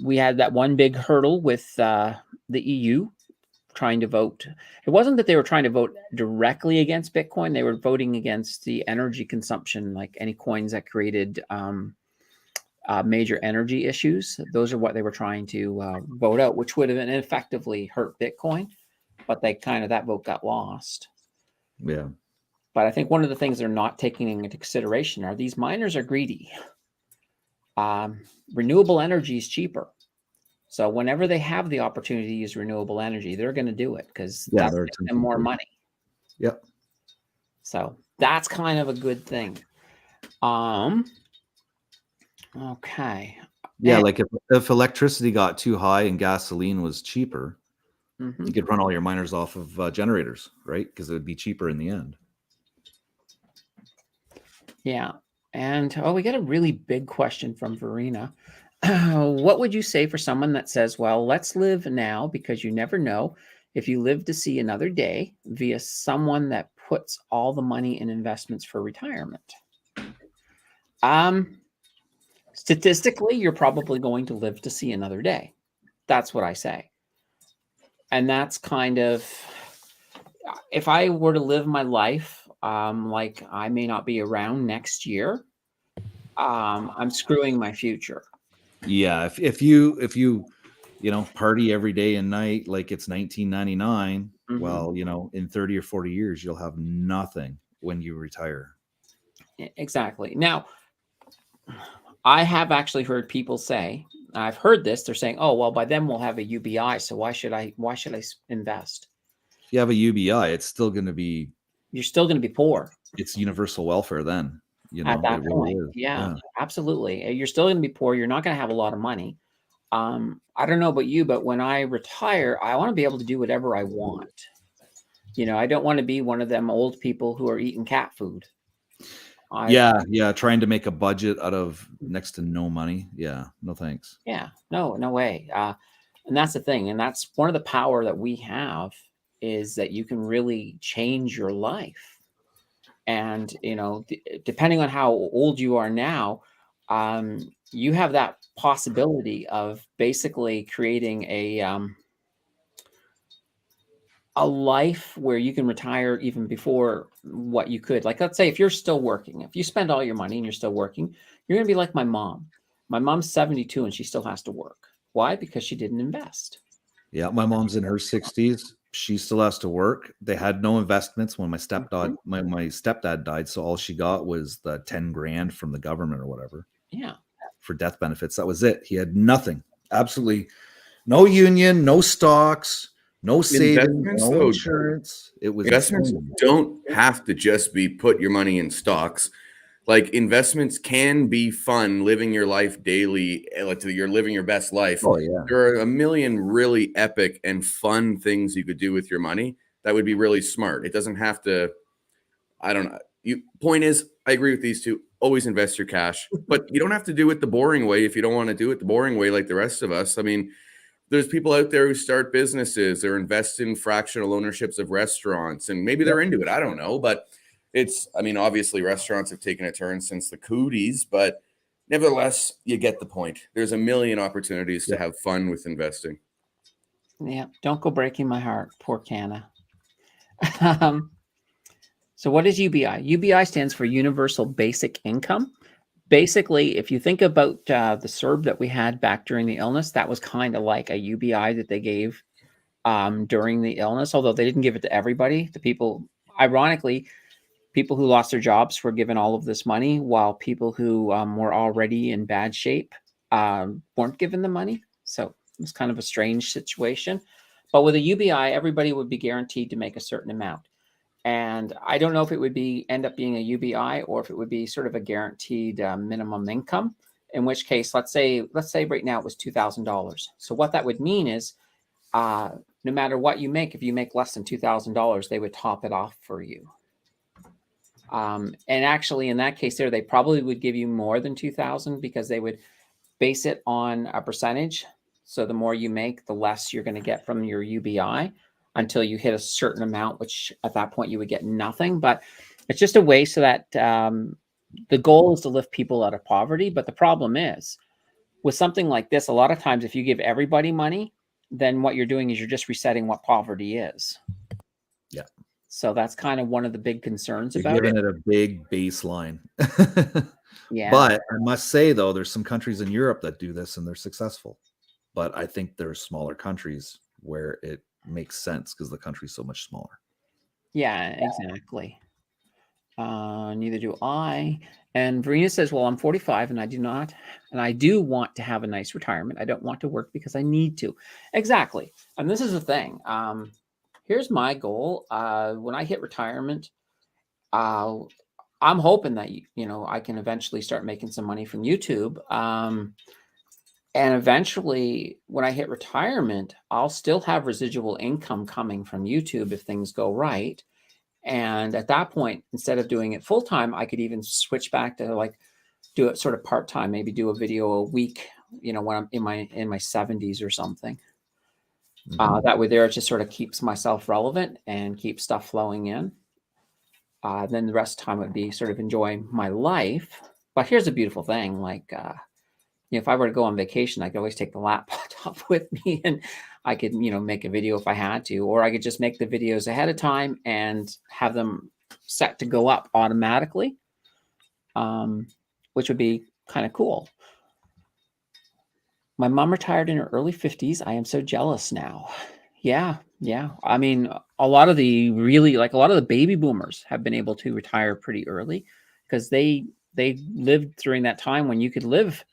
We had that one big hurdle with the EU trying to vote. It wasn't that they were trying to vote directly against Bitcoin. They were voting against the energy consumption, like any coins that created major energy issues. Those are what they were trying to vote out, which would have effectively hurt Bitcoin. But that vote got lost. Yeah. But I think one of the things they're not taking into consideration are these miners are greedy. Renewable energy is cheaper. So whenever they have the opportunity to use renewable energy, they're going to do it because that's giving them more money. Yep. So that's kind of a good thing. Okay. Yeah, like if electricity got too high and gasoline was cheaper, you could run all your miners off of generators, right? Because it would be cheaper in the end. Yeah. And we got a really big question from Verena. What would you say for someone that says, well, let's live now because you never know if you live to see another day, via someone that puts all the money in investments for retirement? Statistically, you're probably going to live to see another day. That's what I say. And that's kind of, if I were to live my life like I may not be around next year, I'm screwing my future. Yeah, if you party every day and night like it's 1999, well, in 30 or 40 years you'll have nothing when you retire. Exactly. Now, I have actually heard people say, I've heard this, they're saying, oh, well, by then we'll have a UBI, so why should I invest? If you have a UBI, it's still going to be, you're still going to be poor. It's universal welfare then. At that point, really yeah, absolutely. You're still going to be poor. You're not going to have a lot of money. I don't know about you, but when I retire, I want to be able to do whatever I want. I don't want to be one of them old people who are eating cat food. Trying to make a budget out of next to no money. Yeah, no thanks. Yeah, no way. And that's the thing. And that's one of the power that we have, is that you can really change your life. And, depending on how old you are now, you have that possibility of basically creating a life where you can retire even before what you could. Like, let's say if you're still working, if you spend all your money and you're still working, you're going to be like my mom. My mom's 72 and she still has to work. Why? Because she didn't invest. Yeah, my mom's in her 60s. She still has to work. They had no investments when my stepdad my stepdad died, so all she got was the 10 grand from the government or whatever. Yeah. For death benefits. That was it. He had nothing. Absolutely no union, no stocks, No savings, Investments, no though, insurance. It was investments insane. don't have to just be put your money in stocks. Like, investments can be fun, living your life daily, like you're living your best life. Oh yeah. There are a million really epic and fun things you could do with your money that would be really smart. It doesn't have to, I don't know. Point is, I agree with these two. Always invest your cash, but you don't have to do it the boring way if you don't want to do it the boring way like the rest of us. I mean, there's people out there who start businesses or invest in fractional ownerships of restaurants, and maybe they're into it. I don't know, but I mean, obviously restaurants have taken a turn since the cooties, but nevertheless, you get the point. There's a million opportunities to have fun with investing. Yeah, don't go breaking my heart, poor Canna. So what is UBI? UBI stands for Universal Basic Income. Basically, if you think about the CERB that we had back during the illness, that was kind of like a UBI that they gave during the illness, although they didn't give it to everybody. The people, ironically, people who lost their jobs were given all of this money, while people who were already in bad shape weren't given the money. So it was kind of a strange situation. But with a UBI, everybody would be guaranteed to make a certain amount. And I don't know if it would end up being a UBI or if it would be sort of a guaranteed minimum income. In which case, let's say right now it was $2,000. So what that would mean is, no matter what you make, if you make less than $2,000, they would top it off for you. And actually, in that case, they probably would give you more than 2,000 because they would base it on a percentage. So the more you make, the less you're going to get from your UBI until you hit a certain amount, which at that point you would get nothing. But it's just a way so that the goal is to lift people out of poverty. But the problem is, with something like this, a lot of times if you give everybody money, then what you're doing is you're just resetting what poverty is. Yeah. So that's kind of one of the big concerns You're about giving it. it a big baseline. Yeah. But I must say, though, there's some countries in Europe that do this and they're successful. But I think there's smaller countries where it makes sense because the country's so much smaller. Yeah, exactly. Neither do I. And Verena says, well, I'm 45 and I do want to have a nice retirement. I don't want to work because I need to. Exactly. And this is the thing. Here's my goal. When I hit retirement, I'm hoping that, I can eventually start making some money from YouTube. And eventually, when I hit retirement, I'll still have residual income coming from YouTube if things go right. And at that point, instead of doing it full time, I could even switch back to do it sort of part time. Maybe do a video a week, when I'm in my 70s or something. Mhm. That way, there it just sort of keeps myself relevant and keeps stuff flowing in. Then the rest of the time would be sort of enjoying my life. But here's a beautiful thing: if I were to go on vacation, I could always take the laptop with me and I could, make a video if I had to, or I could just make the videos ahead of time and have them set to go up automatically, which would be kind of cool. My mom retired in her early 50s. I am so jealous now. Yeah. I mean, a lot of the baby boomers have been able to retire pretty early because they lived during that time when you could live.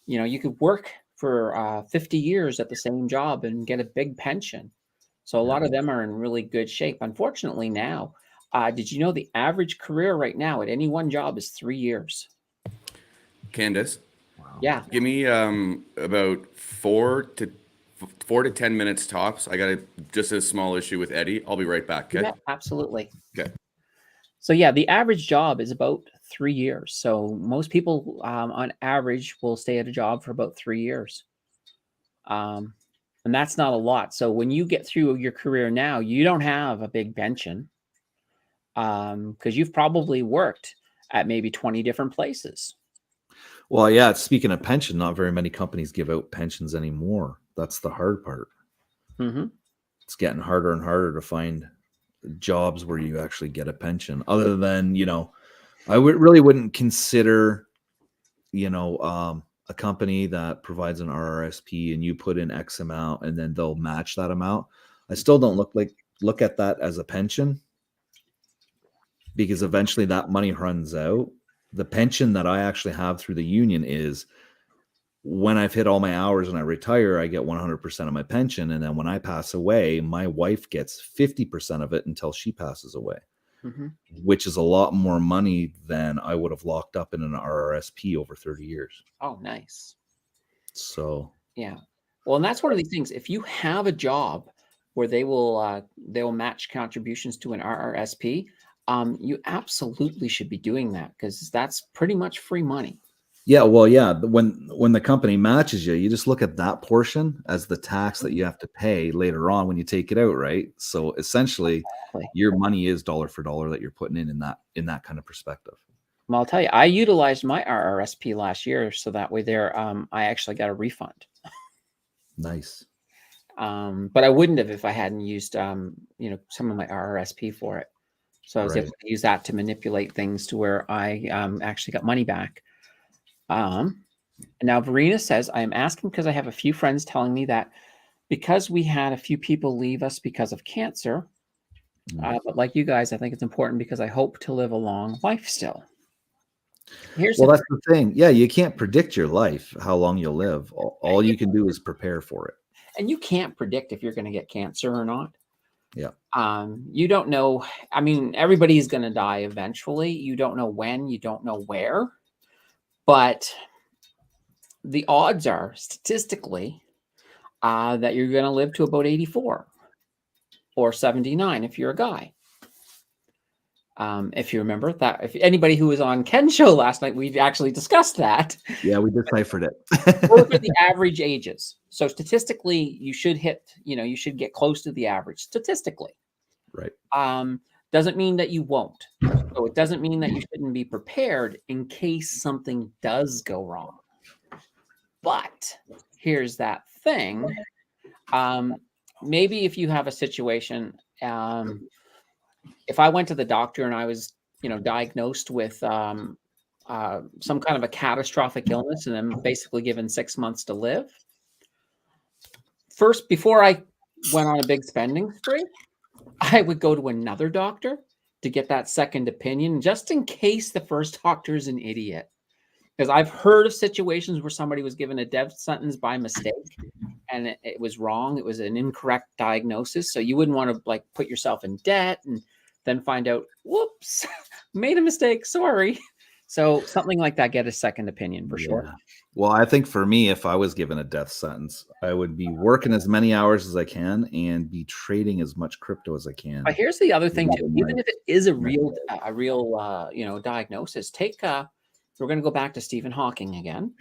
You could work for 50 years at the same job and get a big pension. So a lot of them are in really good shape. Unfortunately now, did you know the average career right now at any one job is 3 years? Candace, Yeah. give me about 4 to 10 minutes tops. I got just a small issue with Eddie. I'll be right back. Okay. Yeah, absolutely. Okay. So yeah, the average job is about 3 years. So most people on average will stay at a job for about 3 years. And that's not a lot. So when you get through your career now, you don't have a big pension because you've probably worked at maybe 20 different places. Well, yeah, speaking of pension, not very many companies give out pensions anymore. That's the hard part. Mm-hmm. It's getting harder and harder to find jobs where you actually get a pension. Other than, I really wouldn't consider, a company that provides an RRSP and you put in X amount and then they'll match that amount. I still don't look at that as a pension because eventually that money runs out. The pension that I actually have through the union is when I've hit all my hours and I retire, I get 100% of my pension. And then when I pass away, my wife gets 50% of it until she passes away, which is a lot more money than I would have locked up in an RRSP over 30 years. Oh, nice. So, yeah. Well, and that's one of these things. If you have a job where they will match contributions to an RRSP, you absolutely should be doing that, because that's pretty much free money. yeah, well, yeah. When the company matches you, you just look at that portion as the tax that you have to pay later on when you take it out, right? So essentially, your money is dollar for dollar that you're putting in that kind of perspective. Well, I'll tell you, I utilized my RRSP last year, so that way I actually got a refund. Nice. But I wouldn't have if I hadn't used some of my RRSP for it. So I was able to use that to manipulate things to where I actually got money back. Now Verena says, I am asking because I have a few friends telling me that because we had a few people leave us because of cancer, but like you guys, I think it's important because I hope to live a long life still. That's the thing. Yeah, you can't predict your life, how long you'll live. All you can do is prepare for it. And you can't predict if you're going to get cancer or not. Yeah. You don't know. I mean, everybody's going to die eventually. You don't know when, you don't know where. But the odds are statistically that you're going to live to about 84 or 79 if you're a guy. If you remember that, if anybody who was on Ken's show last night, we've actually discussed that. Yeah, we deciphered it. Those are the average ages. So statistically, you should you should get close to the average statistically. Right. Doesn't mean that you won't. So it doesn't mean that you shouldn't be prepared in case something does go wrong. But here's that thing. Maybe if you have a situation, if I went to the doctor and I was, diagnosed with some kind of a catastrophic illness and then basically given 6 months to live, first, before I went on a big spending spree, I would go to another doctor to get that second opinion, just in case the first doctor is an idiot. Because I've heard of situations where somebody was given a death sentence by mistake and it was wrong. It was an incorrect diagnosis. So you wouldn't want to put yourself in debt and then find out, whoops, made a mistake. Sorry. So something like that, get a second opinion for sure. Well, I think for me, if I was given a death sentence, I would be working as many hours as I can and be trading as much crypto as I can. But here's the other thing too. Even if it is a real diagnosis, we're going to go back to Stephen Hawking again.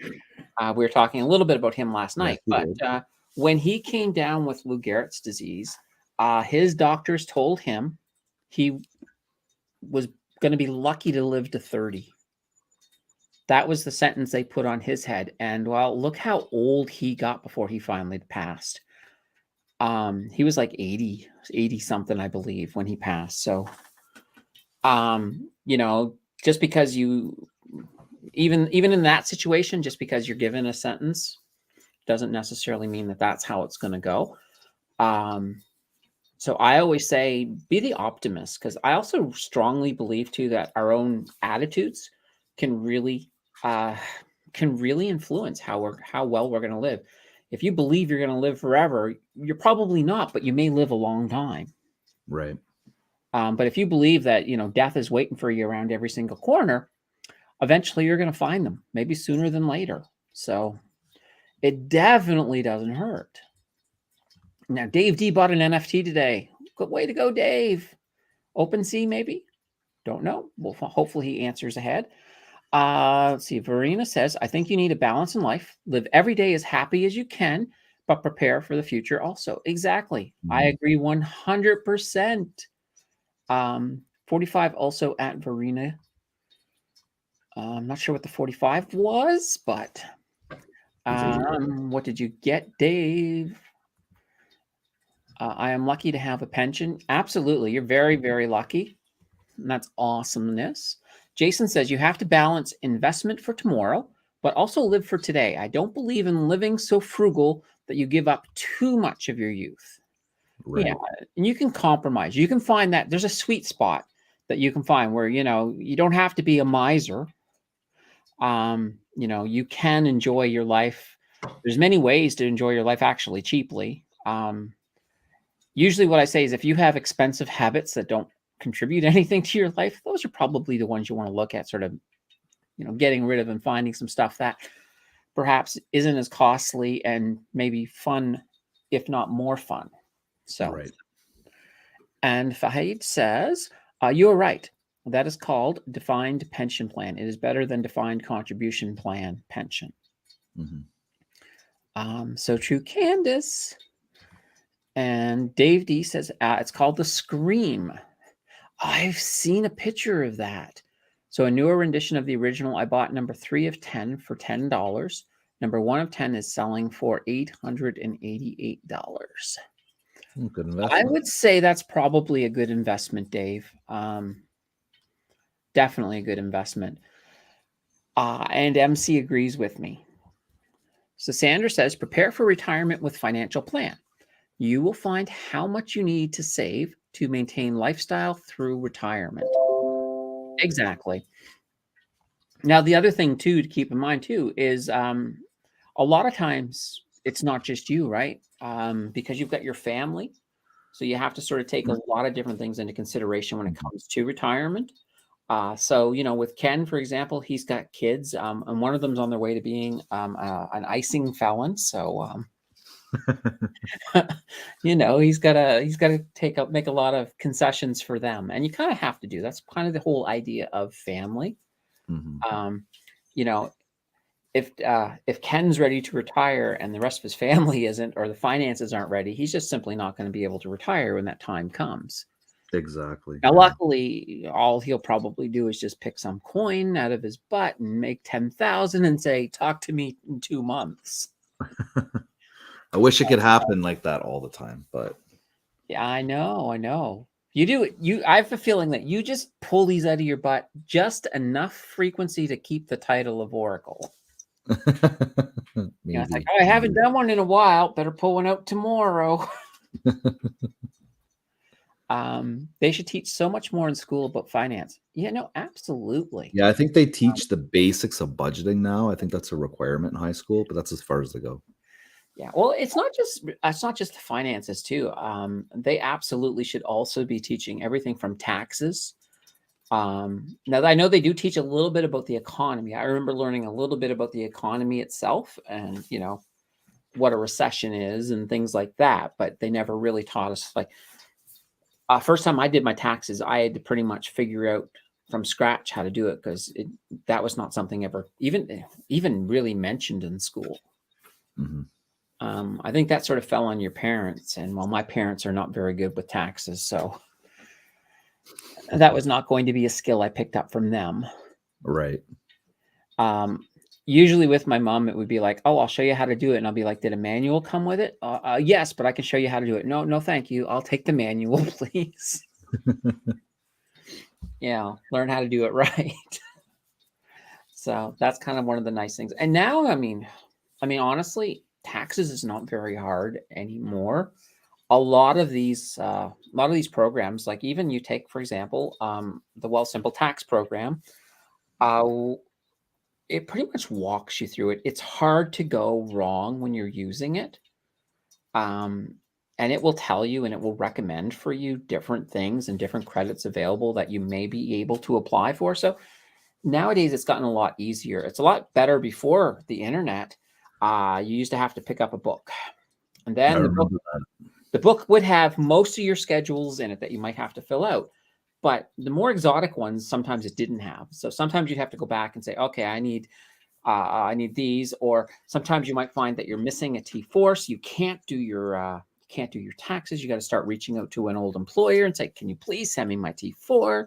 We were talking a little bit about him last night, but when he came down with Lou Gehrig's disease, his doctors told him he was going to be lucky to live to 30. That was the sentence they put on his head. And well, look how old he got before he finally passed. He was like 80 something, I believe, when he passed. So, just because even in that situation, just because you're given a sentence doesn't necessarily mean that that's how it's going to go. So I always say, be the optimist, because I also strongly believe too that our own attitudes can really influence how well we're going to live. If you believe you're going to live forever, you're probably not, but you may live a long time. Right. But if you believe that, death is waiting for you around every single corner, eventually you're going to find them, maybe sooner than later. So it definitely doesn't hurt. Now, Dave D bought an NFT today. Good way to go, Dave. OpenSea, maybe? Don't know. Well, hopefully he answers ahead. Let's see. Verena says, I think you need a balance in life. Live every day as happy as you can, but prepare for the future also. Exactly. Mm-hmm. I agree 100%. 45 also at Verena. I'm not sure what the 45 was, but what did you get, Dave? I am lucky to have a pension. Absolutely. You're very, very lucky. And that's awesomeness. Jason says you have to balance investment for tomorrow, but also live for today. I don't believe in living so frugal that you give up too much of your youth. Right. Yeah, and you can compromise. You can find that there's a sweet spot that you can find where, you don't have to be a miser. you know, you can enjoy your life. There's many ways to enjoy your life actually cheaply. Usually what I say is if you have expensive habits that don't contribute anything to your life, those are probably the ones you want to look at, sort of, you know, getting rid of and finding some stuff that perhaps isn't as costly and maybe fun, if not more fun. So, Right. and Fahid says, you're right. That is called defined pension plan. It is better than defined contribution plan pension. So true, Candace. And Dave D says, it's called the Scream. I've seen a picture of that. So a newer rendition of the original. I bought number 3 of 10 for $10. Number 1 of 10 is selling for $888. Good I investment. would say that's probably a good investment, Dave. Definitely a good investment. And MC agrees with me. So Sandra says, prepare for retirement with financial plan. You will find how much you need to save to maintain lifestyle through retirement. Exactly. Now, the other thing, too, to keep in mind, too, is a lot of times it's not just you, right? Because you've got your family. So you have to sort of take a lot of different things into consideration when it comes to retirement. So, you know, with Ken, for example, he's got kids, and one of them's on their way to being an icing felon. So, you know, he's got to make a lot of concessions for them, and you kind of have to do. That's kind of the whole idea of family. You know, if Ken's ready to retire and the rest of his family isn't, or the finances aren't ready, he's just simply not going to be able to retire when that time comes. Exactly. Now, luckily, all he'll probably do is just pick some coin out of his butt and make 10,000 and say, "Talk to me in 2 months." I wish it could happen like that all the time, but yeah, I know. You do it. I have a feeling that you just pull these out of your butt just enough frequency to keep the title of Oracle. maybe. You know, it's like, I haven't done one in a while. Better pull one out tomorrow. They should teach so much more in school about finance. Yeah, no, absolutely. Yeah, I think they teach the basics of budgeting now. I think that's a requirement in high school, but that's as far as they go. Yeah, well, it's not just the finances too. They absolutely should also be teaching everything from taxes. Now I know they do teach a little bit about the economy. I remember learning a little bit about the economy itself, and you know what a recession is and things like that. But they never really taught us. Like first time I did my taxes, I had to pretty much figure out from scratch how to do it because that was not something ever even really mentioned in school. I think that sort of fell on your parents, and well, my parents are not very good with taxes, so that was not going to be a skill I picked up from them. Right. Usually with my mom, it would be like, "Oh, I'll show you how to do it," and I'll be like, "Did a manual come with it?" Yes, but I can show you how to do it. No, thank you. I'll take the manual, please. Yeah, learn how to do it right. So that's kind of one of the nice things. And now, I mean, honestly, taxes is not very hard anymore. A lot of these programs, like even you take, for example, the Wealthsimple Tax program, it pretty much walks you through it. It's hard to go wrong when you're using it. And it will tell you and it will recommend for you different things and different credits available that you may be able to apply for. So nowadays it's gotten a lot easier. It's a lot better. Before the internet, you used to have to pick up a book, and then the book would have most of your schedules in it that you might have to fill out. But the more exotic ones, sometimes it didn't have. So sometimes you'd have to go back and say, okay, I need these. Or sometimes you might find that you're missing a T4, so you can't do your taxes. You got to start reaching out to an old employer and say, can you please send me my T4?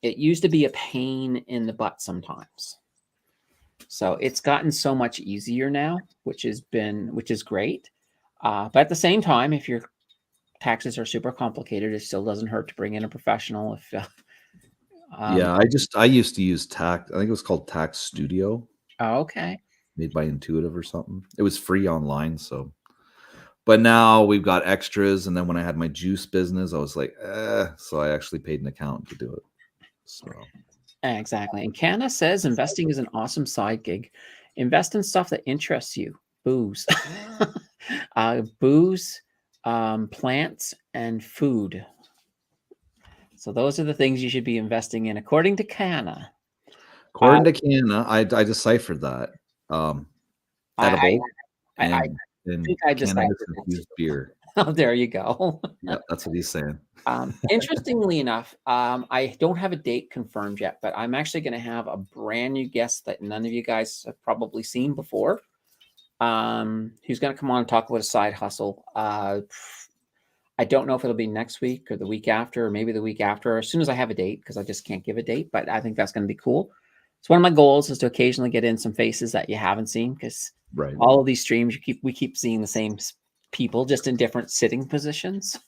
It used to be a pain in the butt sometimes. So it's gotten so much easier now, which is great. But at the same time, if your taxes are super complicated, it still doesn't hurt to bring in a professional. If yeah, I used to use Tax. I think it was called Tax Studio. Oh, okay. Made by Intuitive or something. It was free online. So, but now we've got extras. And then when I had my juice business, I was like, so I actually paid an accountant to do it. So Exactly. And Canna says investing is an awesome side gig. Invest in stuff that interests you. Booze. Booze, plants, and food. So those are the things you should be investing in, according to Canna. According to Canna, I deciphered that. Edible I and think I deciphered cannabis-infused beer. Oh, there you go. Yeah, that's what he's saying. Interestingly enough, I don't have a date confirmed yet, but I'm actually going to have a brand new guest that none of you guys have probably seen before. Who's going to come on and talk about a side hustle. I don't know if it'll be next week or the week after, or maybe the week after, as soon as I have a date, because I just can't give a date, but I think that's going to be cool. So one of my goals is to occasionally get in some faces that you haven't seen, because all of these streams, we keep seeing the same people, just in different sitting positions.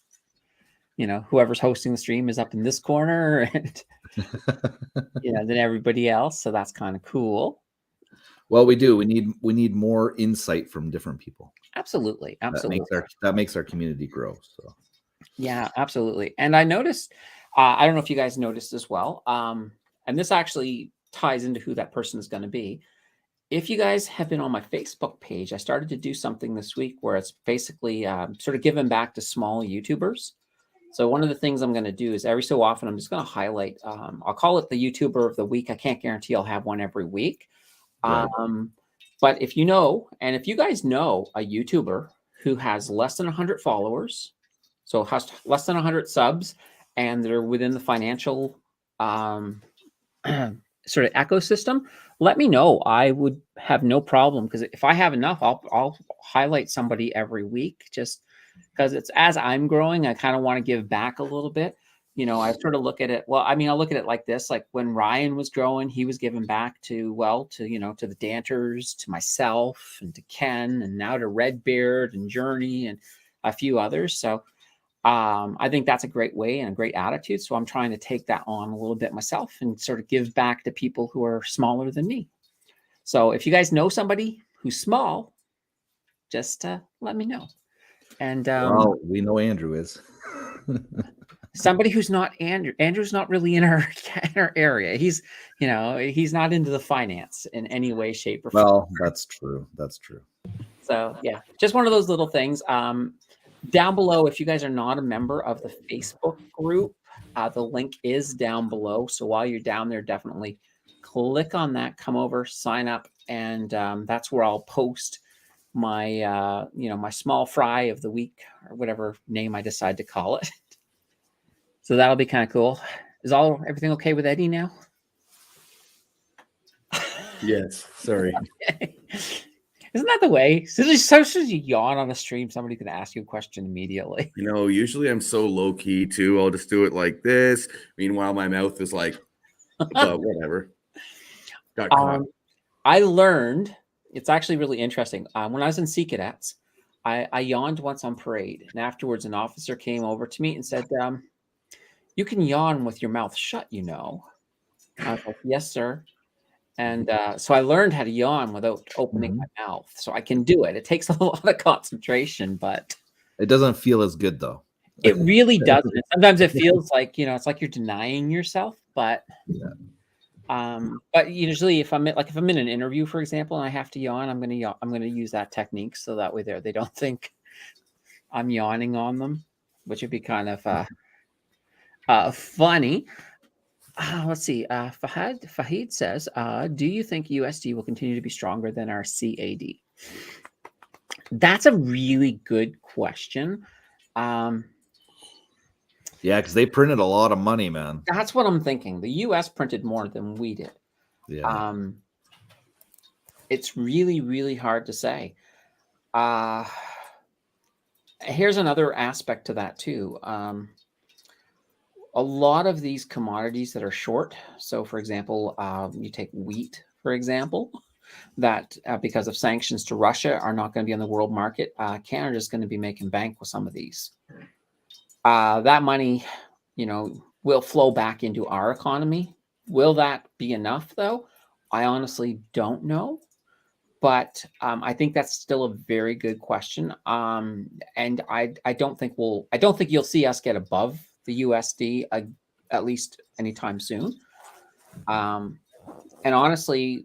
You know, whoever's hosting the stream is up in this corner, and than everybody else. So that's kind of cool. Well, we do. We need more insight from different people. Absolutely. That makes our community grow. So yeah, absolutely. And I noticed, I don't know if you guys noticed as well, and this actually ties into who that person is going to be. If you guys have been on my Facebook page, I started to do something this week where it's basically sort of giving back to small YouTubers. So one of the things I'm going to do is every so often, I'm just going to highlight, I'll call it the YouTuber of the week. I can't guarantee I'll have one every week. But if you know, and if you guys know a YouTuber who has less than 100 followers, so has less than 100 subs, and they're within the financial sort of ecosystem, let me know. I would have no problem, because if I have enough, I'll highlight somebody every week, just because it's, as I'm growing, I kind of want to give back a little bit. I sort of look at it. Well, I mean, I'll look at it like this: like when Ryan was growing, he was giving back to the Danters, to myself, and to Ken, and now to Redbeard and Journey and a few others. So I think that's a great way and a great attitude. So I'm trying to take that on a little bit myself and sort of give back to people who are smaller than me. So if you guys know somebody who's small, just let me know. And well, we know Andrew is. Somebody who's not Andrew. Andrew's not really in our area. He's not into the finance in any way, shape, or form. Well, that's true. So yeah, just one of those little things. Down below, if you guys are not a member of the Facebook group, the link is down below. So while you're down there, definitely click on that, come over, sign up, and that's where I'll post my my small fry of the week, or whatever name I decide to call it. So that'll be kind of cool. Is everything okay with Eddie now? Yes. Sorry. Isn't that the way? So as you yawn on a stream, somebody can ask you a question immediately. Usually I'm so low key too. I'll just do it like this. Meanwhile, my mouth is like, whatever. Got caught. I learned, it's actually really interesting. When I was in Sea Cadets, I yawned once on parade, and afterwards an officer came over to me and said, "You can yawn with your mouth shut, I was like, "Yes, sir." And so I learned how to yawn without opening my mouth. So I can do it. It takes a lot of concentration, but it doesn't feel as good, though. It really doesn't. Sometimes it feels like, it's like you're denying yourself, but but usually if I'm in an interview, for example, and I have to yawn, I'm going to use that technique, so that way they don't think I'm yawning on them, which would be kind of funny. Let's see. Fahid says, do you think USD will continue to be stronger than our CAD? That's a really good question. Yeah, because they printed a lot of money, man. That's what I'm thinking. The US printed more than we did. Yeah. It's really, really hard to say. Here's another aspect to that too. A lot of these commodities that are short. So, for example, you take wheat, for example, that because of sanctions to Russia are not going to be on the world market. Canada is going to be making bank with some of these. That money, will flow back into our economy. Will that be enough, though? I honestly don't know. But I think that's still a very good question. And I don't think you'll see us get above the USD at least anytime soon. And honestly,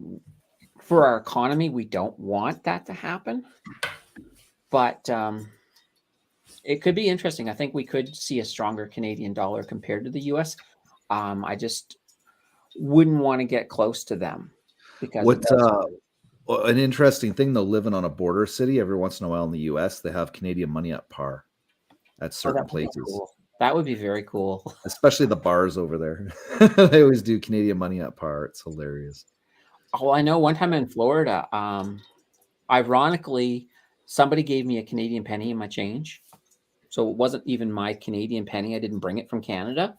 for our economy, we don't want that to happen. But it could be interesting. I think we could see a stronger Canadian dollar compared to the US. I just wouldn't want to get close to them because it What does. an interesting thing though, living on a border city, every once in a while in the US, they have Canadian money at par at Oh, certain that would be places, cool. That would be very cool. especially the bars over there. They always do Canadian money at par. It's hilarious. Oh, I know one time in Florida, ironically, somebody gave me a Canadian penny in my change. So it wasn't even my Canadian penny. I didn't bring it from Canada,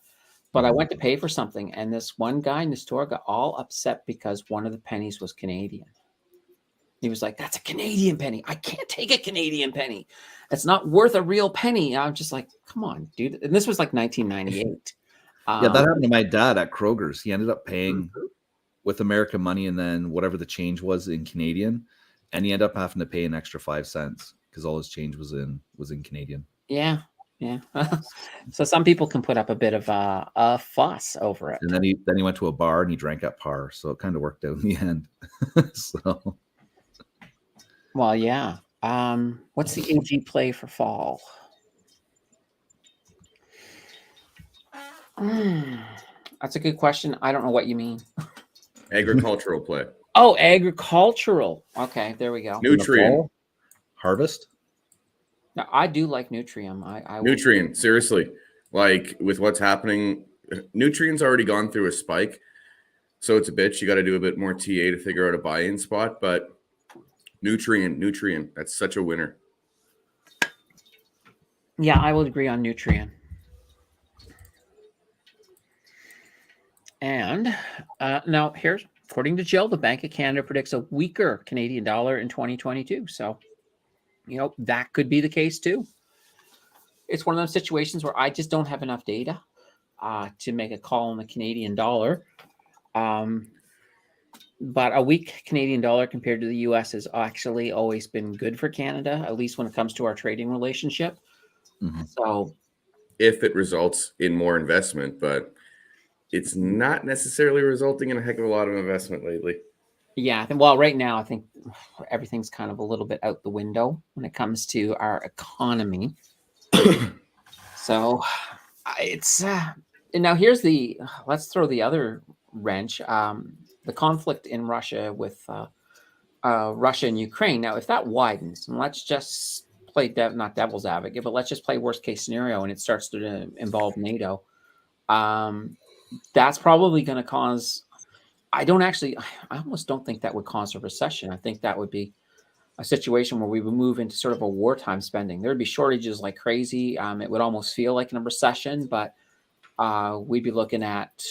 but I Mhm. went to pay for something. And this one guy in the store got all upset because one of the pennies was Canadian. He was like, "That's a Canadian penny. I can't take a Canadian penny. It's not worth a real penny." I'm just like, "Come on, dude." And this was like 1998. Yeah, that Um, happened to my dad at Kroger's. He ended up paying with American money and then whatever the change was in Canadian, and he ended up having to pay an extra 5 cents because all his change was in Canadian. yeah, yeah. So some people can put up a bit of a fuss over it. And then he went to a bar and he drank at par, so it kind of worked out in the end. So Well, yeah. What's the AG play for fall? That's a good question. I don't know what you mean. Agricultural play. Oh, agricultural. Okay, there we go. in the Nutrient. fall, harvest. Now, I do like Nutrium. I will. Nutrient. Seriously. Like with what's happening, Nutrient's already gone through a spike. So it's a bitch. You got to do a bit more TA to figure out a buy-in spot. But Nutrient. That's such a winner. Yeah, I will agree on Nutrient. And now here's, according to Jill, the Bank of Canada predicts a weaker Canadian dollar in 2022. So, that could be the case too. It's one of those situations where I just don't have enough data to make a call on the Canadian dollar. But a weak Canadian dollar compared to the US has actually always been good for Canada, at least when it comes to our trading relationship. Mhm. So, If it results in more investment, but it's not necessarily resulting in a heck of a lot of investment lately. yeah, well, right now, I think everything's kind of a little bit out the window when it comes to our economy. So, it's and now let's throw the other wrench. The conflict in Russia with Russia and Ukraine. Now, if that widens, and let's just play not devil's advocate, but let's just play worst case scenario, and it starts to involve NATO. That's probably going to cause. I almost don't think that would cause a recession. I think that would be a situation where we would move into sort of a wartime spending. There would be shortages like crazy. It would almost feel like in a recession, but we'd be looking at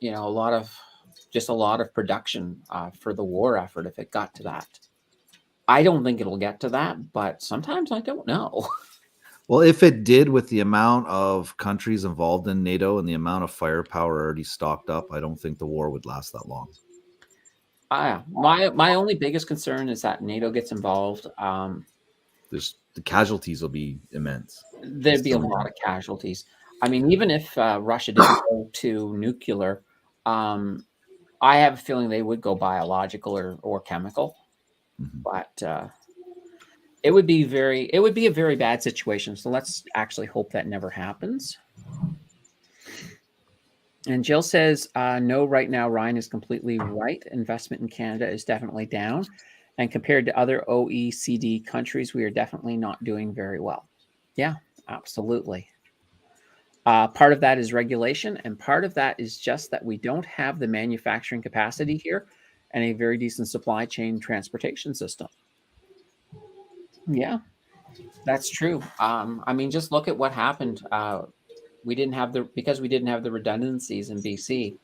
a lot of production for the war effort if it got to that. I don't think it'll get to that, but sometimes I don't know. Well, if it did, with the amount of countries involved in NATO and the amount of firepower already stocked up, I don't think the war would last that long. My only biggest concern is that NATO gets involved. The casualties will be immense. There'd be a lot of casualties. I mean, even if Russia didn't go to nuclear, I have a feeling they would go biological or chemical. Mhm. But it would be a very bad situation. So let's actually hope that never happens. And Jill says, no, right now, Ryan is completely right. Investment in Canada is definitely down. And compared to other OECD countries, we are definitely not doing very well. Yeah, absolutely. Part of that is regulation, and part of that is just that we don't have the manufacturing capacity here and a very decent supply chain transportation system. Yeah, that's true. I mean, just look at what happened. Because we didn't have the redundancies in BC.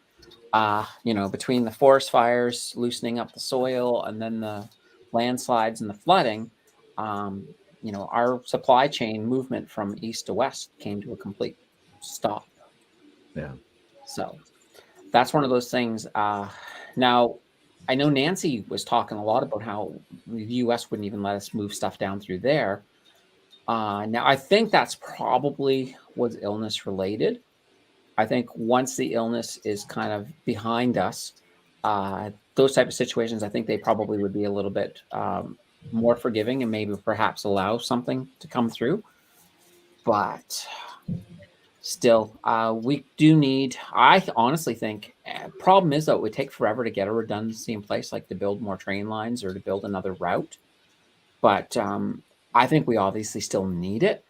Between the forest fires loosening up the soil and then the landslides and the flooding, our supply chain movement from east to west came to a complete stop. Yeah. So that's one of those things. Now, I know Nancy was talking a lot about how the U.S. wouldn't even let us move stuff down through there. Now, I think that's probably was illness related. I think once the illness is kind of behind us, those type of situations, I think they probably would be a little bit more forgiving and maybe perhaps allow something to come through. But still, we do need, I honestly think, problem is, though, it would take forever to get a redundancy in place, like to build more train lines or to build another route. But I think we obviously still need it.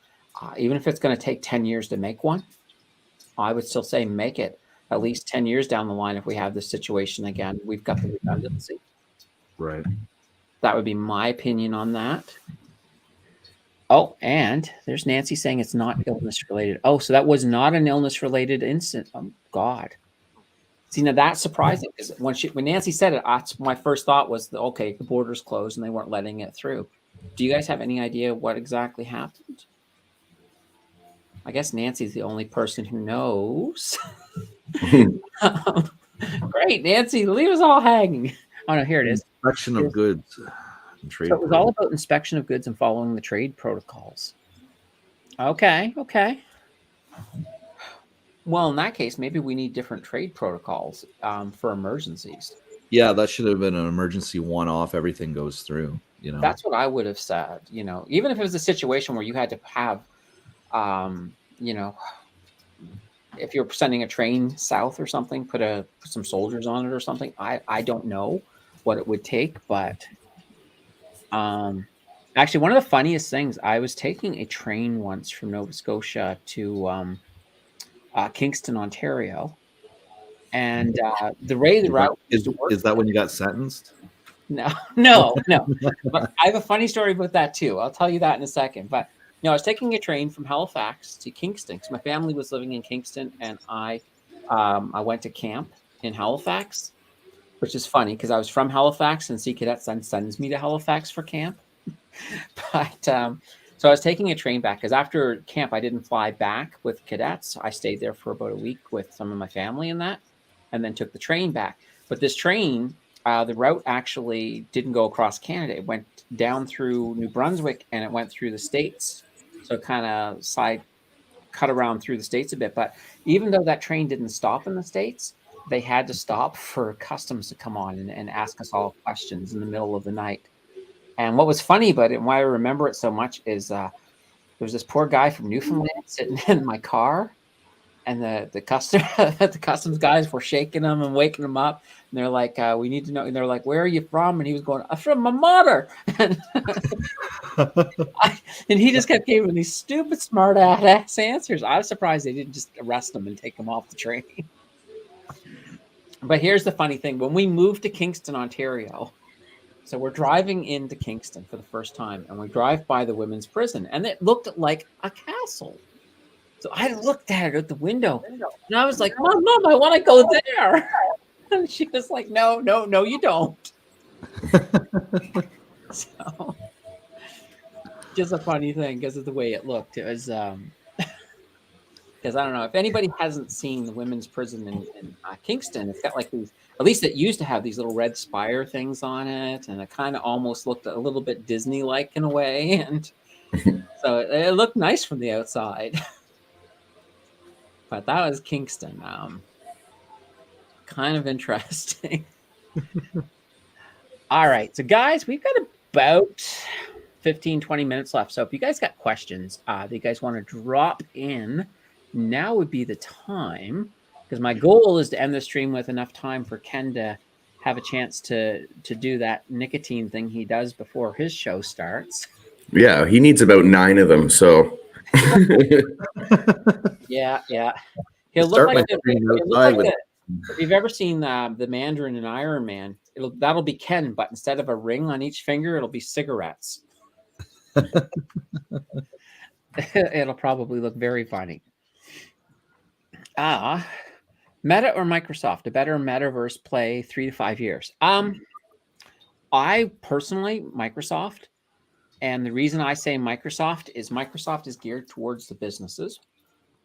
Even if it's going to take 10 years to make one, I would still say make it at least 10 years down the line. If we have this situation again, we've got the redundancy. Right. That would be my opinion on that. Oh, and there's Nancy saying it's not illness related. Oh, so that was not an illness related incident. Oh, God. See, now that's surprising because when Nancy said it, my first thought was, okay, the border's closed and they weren't letting it through. Do you guys have any idea what exactly happened? I guess Nancy's the only person who knows. Great, Nancy, leave us all hanging. Oh, no, here it is. Inspection of goods. And trade So it was all about inspection of goods and following the trade protocols. Okay. Well, in that case, maybe we need different trade protocols for emergencies. Yeah, that should have been an emergency one-off. Everything goes through. That's what I would have said. Even if it was a situation where you had to have, if you're sending a train south or something, put some soldiers on it or something. I don't know what it would take, but actually, one of the funniest things, I was taking a train once from Nova Scotia to Kingston, Ontario, and the way the route is that when you got sentenced? No. But I have a funny story about that too. I'll tell you that in a second. But I was taking a train from Halifax to Kingston because my family was living in Kingston, and I went to camp in Halifax, which is funny because I was from Halifax and Sea Cadets then sends me to Halifax for camp. But so I was taking a train back because after camp, I didn't fly back with cadets. I stayed there for about a week with some of my family and then took the train back. But this train, the route actually didn't go across Canada. It went down through New Brunswick and it went through the States. So it kind of cut around through the States a bit. But even though that train didn't stop in the States, they had to stop for customs to come on and ask us all questions in the middle of the night. And what was funny about it and why I remember it so much is there was this poor guy from Newfoundland sitting in my car, and the customs guys were shaking him and waking him up. And they're like, we need to know. And they're like, where are you from? And he was going, I'm from my mother. And he just kept giving these stupid, smart ass answers. I was surprised they didn't just arrest him and take him off the train. But here's the funny thing. When we moved to Kingston, Ontario, so we're driving into Kingston for the first time, and we drive by the women's prison, and it looked like a castle. So I looked at it at the window, and I was like, Mom, I want to go there. And she was like, no, you don't. So just a funny thing because of the way it looked. It was because I don't know if anybody hasn't seen the women's prison in Kingston. It's got like these, at least it used to have these little red spire things on it, and it kind of almost looked a little bit Disney-like in a way, and so it looked nice from the outside. But that was Kingston. Kind of interesting. All right, so guys, we've got about 15-20 minutes left. So if you guys got questions that you guys want to drop in, now would be the time, because my goal is to end the stream with enough time for Ken to have a chance to do that nicotine thing he does before his show starts. Yeah, he needs about 9 of them. So yeah. He'll look like if you've ever seen the Mandarin in Iron Man, that'll be Ken, but instead of a ring on each finger, it'll be cigarettes. It'll probably look very funny. Meta or Microsoft, a better metaverse play 3 to 5 years? I personally, Microsoft. And the reason I say Microsoft is geared towards the businesses.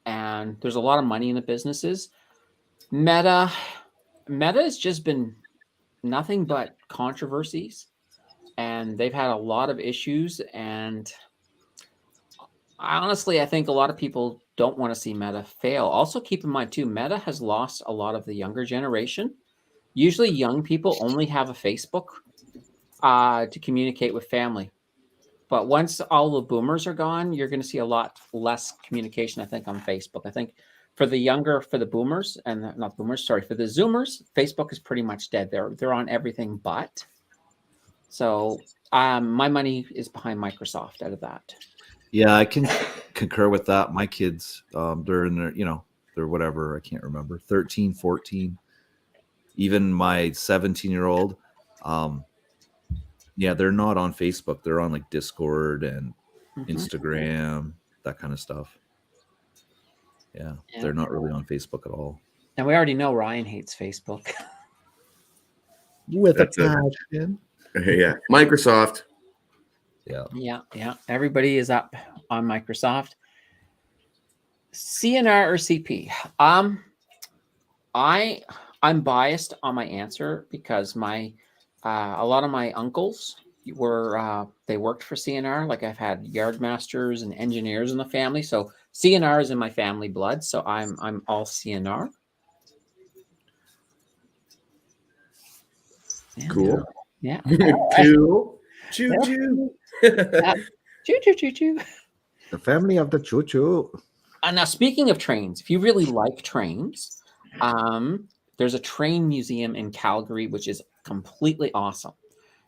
And there's a lot of money in the businesses. Meta has just been nothing but controversies. And they've had a lot of issues. And Honestly, I think a lot of people don't want to see Meta fail. Also, keep in mind too, Meta has lost a lot of the younger generation. Usually, young people only have a Facebook to communicate with family. But once all the boomers are gone, you're going to see a lot less communication, I think, on Facebook. I think for the boomers and not boomers, sorry, for the Zoomers, Facebook is pretty much dead. They're on everything but. So my money is behind Microsoft out of that. Yeah, I can concur with that. My kids, they're in their, they're whatever, I can't remember, 13, 14. Even my 17-year-old, yeah, they're not on Facebook. They're on like Discord and Instagram, that kind of stuff. Yeah, they're not really on Facebook at all. And we already know Ryan hates Facebook. With a passion. Yeah, Microsoft. Yeah. Everybody is up on Microsoft. CNR or CP? I'm biased on my answer because a lot of my uncles they worked for CNR. Like I've had yard masters and engineers in the family, so CNR is in my family blood. So I'm all CNR. Cool. Yeah. Cool. Choo choo. Choo choo. The family of the choo choo. Now, speaking of trains, if you really like trains, there's a train museum in Calgary, which is completely awesome.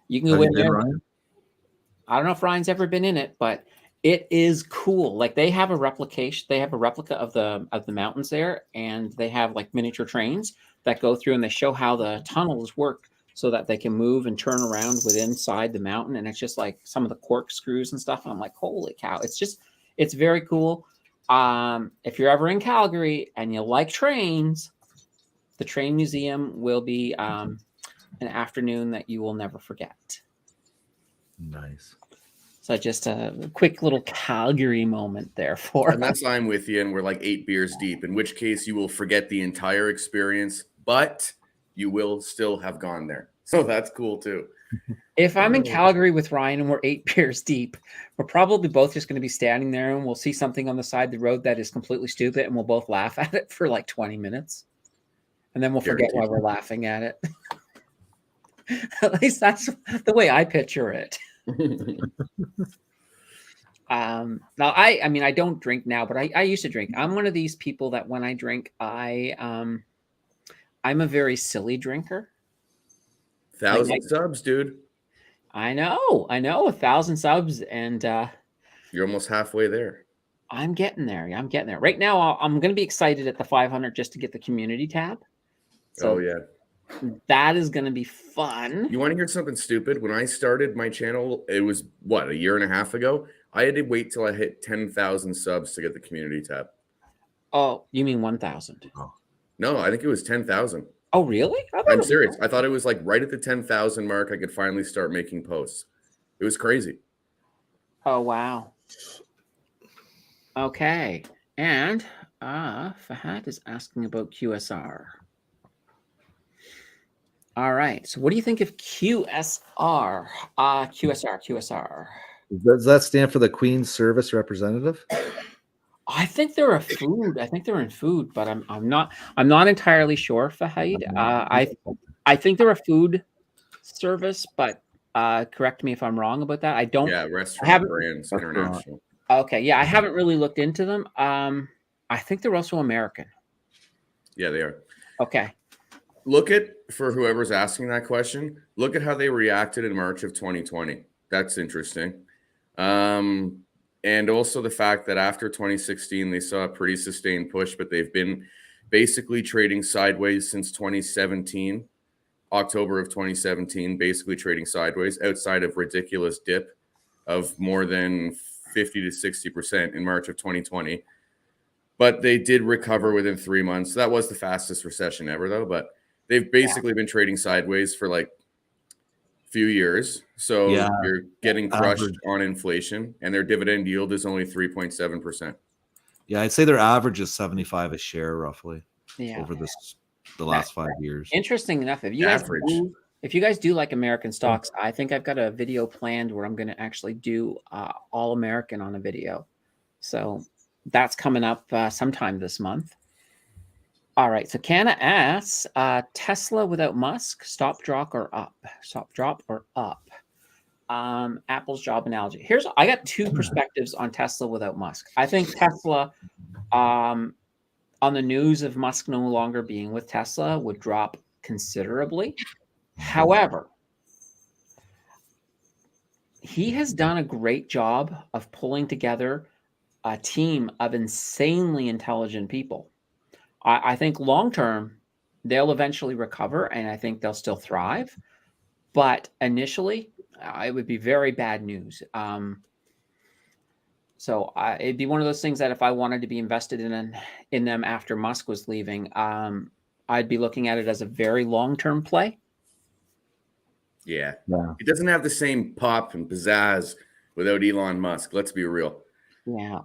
You can go in there. Ryan? I don't know if Ryan's ever been in it, but it is cool. Like they have a replication. They have a replica of the mountains there, and they have like miniature trains that go through, and they show how the tunnels work so that they can move and turn around inside the mountain. And it's just like some of the corkscrews and stuff. And I'm like, holy cow! It's very cool. If you're ever in Calgary and you like trains, the train museum will be an afternoon that you will never forget. Nice. So just a quick little Calgary moment there for Unless I'm with you and we're like 8 beers deep, in which case you will forget the entire experience, but you will still have gone there. So that's cool too. If I'm in Calgary with Ryan and we're 8 beers deep, we're probably both just going to be standing there and we'll see something on the side of the road that is completely stupid and we'll both laugh at it for like 20 minutes. And then we'll forget why we're laughing at it. At least that's the way I picture it. Now I don't drink now, but I used to drink. I'm one of these people that when I drink, I'm a very silly drinker. 1,000 subs, dude. I know 1,000 subs, and you're almost halfway there. I'm getting there. Right now, I'm going to be excited at the 500 just to get the community tab. So that is going to be fun. You want to hear something stupid? When I started my channel, it was a year and a half ago. I had to wait till I hit 10,000 subs to get the community tab. Oh, you mean 1,000? Oh. No, I think it was 10,000. Oh, really? I'm serious. I thought it was like right at the 10,000 mark. I could finally start making posts. It was crazy. Oh, wow. Okay. And Fahad is asking about QSR. All right. So what do you think of QSR? QSR. Does that stand for the Queen's Service Representative? I think they're a food. I think they're in food, but I'm not entirely sure, Fahad. I think they're a food service, but correct me if I'm wrong about that. I don't. Yeah, restaurant brands international. Okay, yeah, I haven't really looked into them. I think they're also American. Yeah, they are. Okay. Look at, for whoever's asking that question, look at how they reacted in March of 2020. That's interesting. And also the fact that after 2016, they saw a pretty sustained push, but they've been basically trading sideways since 2017, October of 2017, basically trading sideways outside of ridiculous dip of more than 50 to 60% in March of 2020. But they did recover within 3 months. That was the fastest recession ever, though. But they've basically been trading sideways for like a few years. So you're getting crushed on inflation, and their dividend yield is only 3.7%. Yeah, I'd say their average is 75 a share roughly over the last 5 years. Interesting enough, if you guys do like American stocks, I think I've got a video planned where I'm going to actually do all American on a video. So that's coming up sometime this month. All right. So Canna asks, Tesla without Musk, stop, drop, or up? Stop, drop, or up? Apple's job analogy. I got two perspectives on Tesla without Musk. I think Tesla, on the news of Musk no longer being with Tesla, would drop considerably. However, he has done a great job of pulling together a team of insanely intelligent people. I think long term, they'll eventually recover, and I think they'll still thrive. But initially, it would be very bad news. So it'd be one of those things that if I wanted to be invested in them after Musk was leaving, I'd be looking at it as a very long-term play. Yeah. It doesn't have the same pop and pizzazz without Elon Musk. Let's be real. Yeah.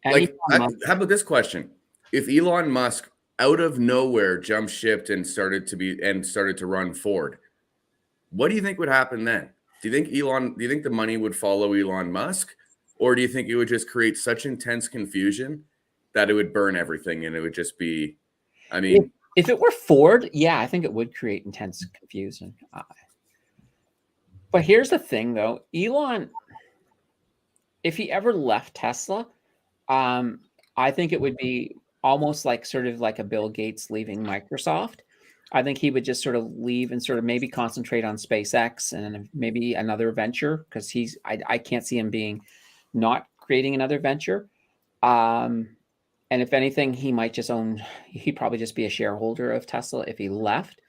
Like, how about this question? If Elon Musk out of nowhere jumped ship and started to run Ford, what do you think would happen then? Do you think the money would follow Elon Musk, or do you think it would just create such intense confusion that it would burn everything and it would just be, I mean, if it were Ford, yeah, I think it would create intense confusion. But here's the thing, though. Elon, if he ever left Tesla, I think it would be almost like sort of like a Bill Gates leaving Microsoft. I think he would just sort of leave and sort of maybe concentrate on SpaceX and maybe another venture, because I can't see him being not creating another venture. And if anything, he'd probably just be a shareholder of Tesla if he left.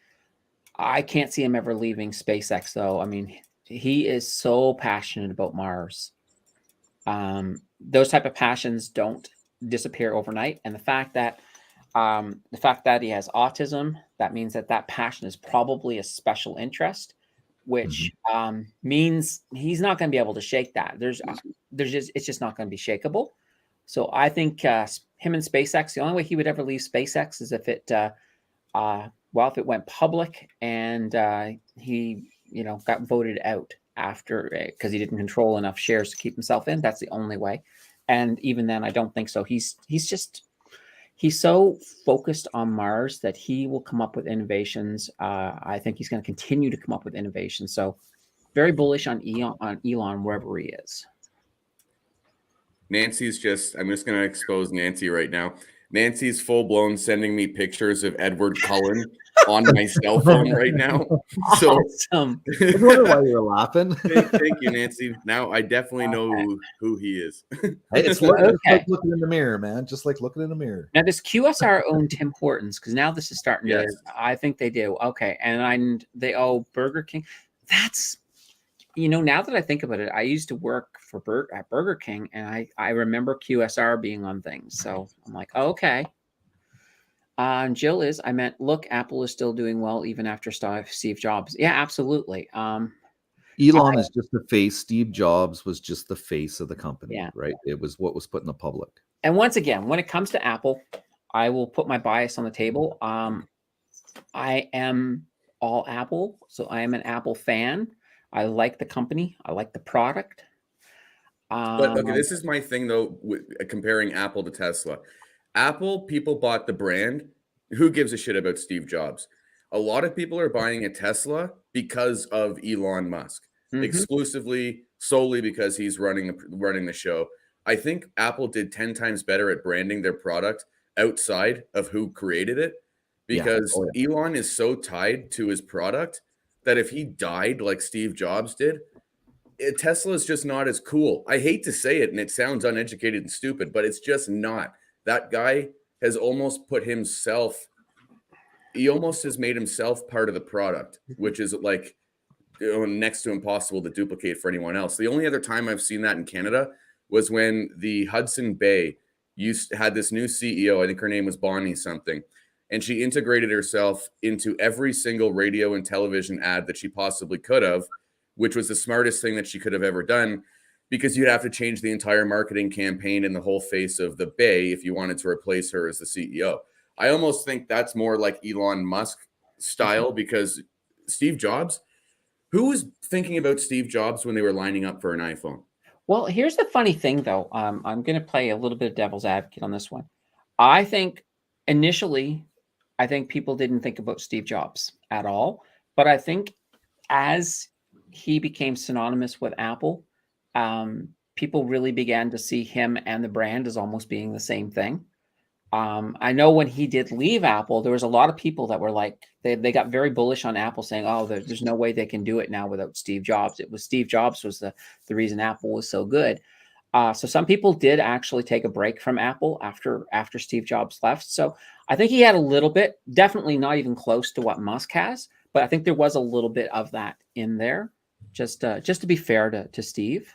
I can't see him ever leaving SpaceX, though. I mean, he is so passionate about Mars. Those type of passions don't disappear overnight. And the fact that he has autism, that means that passion is probably a special interest, which means he's not going to be able to shake that. It's just not going to be shakeable. So I think him and SpaceX, the only way he would ever leave SpaceX is if it went public and he got voted out after, because he didn't control enough shares to keep himself in. That's the only way. And even then, I don't think so. He's so focused on Mars that he will come up with innovations. I think he's going to continue to come up with innovations. So very bullish on Elon wherever he is. I'm just going to expose Nancy right now. Nancy's full blown sending me pictures of Edward Cullen on my cell phone right now. So awesome. I wonder why you're laughing. Thank you, Nancy. Now I definitely know who he is. It's like looking in the mirror, man. Just like looking in the mirror. Now, does QSR own Tim Hortons? Because now this is starting to. I think they do. Okay, and they owe Burger King. That's. Now that I think about it, I used to work at Burger King, and I remember QSR being on things. So I'm like, oh, okay. Jill look, Apple is still doing well even after Steve Jobs. Yeah, absolutely. Elon is just the face. Steve Jobs was just the face of the company, right? It was what was put in the public. And once again, when it comes to Apple, I will put my bias on the table. I am all Apple, so I am an Apple fan. I like the company. I like the product. But okay, this is my thing though, comparing Apple to Tesla. Apple, people bought the brand. Who gives a shit about Steve Jobs? A lot of people are buying a Tesla because of Elon Musk, exclusively, solely because he's running the show. I think Apple did 10 times better at branding their product outside of who created it, because Elon is so tied to his product that if he died like Steve Jobs did, Tesla is just not as cool. I hate to say it, and it sounds uneducated and stupid, but it's just not. That guy has almost has made himself part of the product, which is like next to impossible to duplicate for anyone else. The only other time I've seen that in Canada was when the Hudson Bay had this new CEO. I think her name was Bonnie something. And she integrated herself into every single radio and television ad that she possibly could have, which was the smartest thing that she could have ever done, because you'd have to change the entire marketing campaign and the whole face of the Bay if you wanted to replace her as the CEO. I almost think that's more like Elon Musk style, because Steve Jobs, who was thinking about Steve Jobs when they were lining up for an iPhone? Well, here's the funny thing, though. I'm going to play a little bit of devil's advocate on this one. I think initially, I think people didn't think about Steve Jobs at all. But I think as he became synonymous with Apple, people really began to see him and the brand as almost being the same thing. I know when he did leave Apple, there was a lot of people that were like, they got very bullish on Apple, saying, "Oh, there's no way they can do it now without Steve Jobs." It was Steve Jobs was the reason Apple was so good. So some people did actually take a break from Apple after Steve Jobs left. So I think he had a little bit, definitely not even close to what Musk has, but I think there was a little bit of that in there, just to be fair to Steve.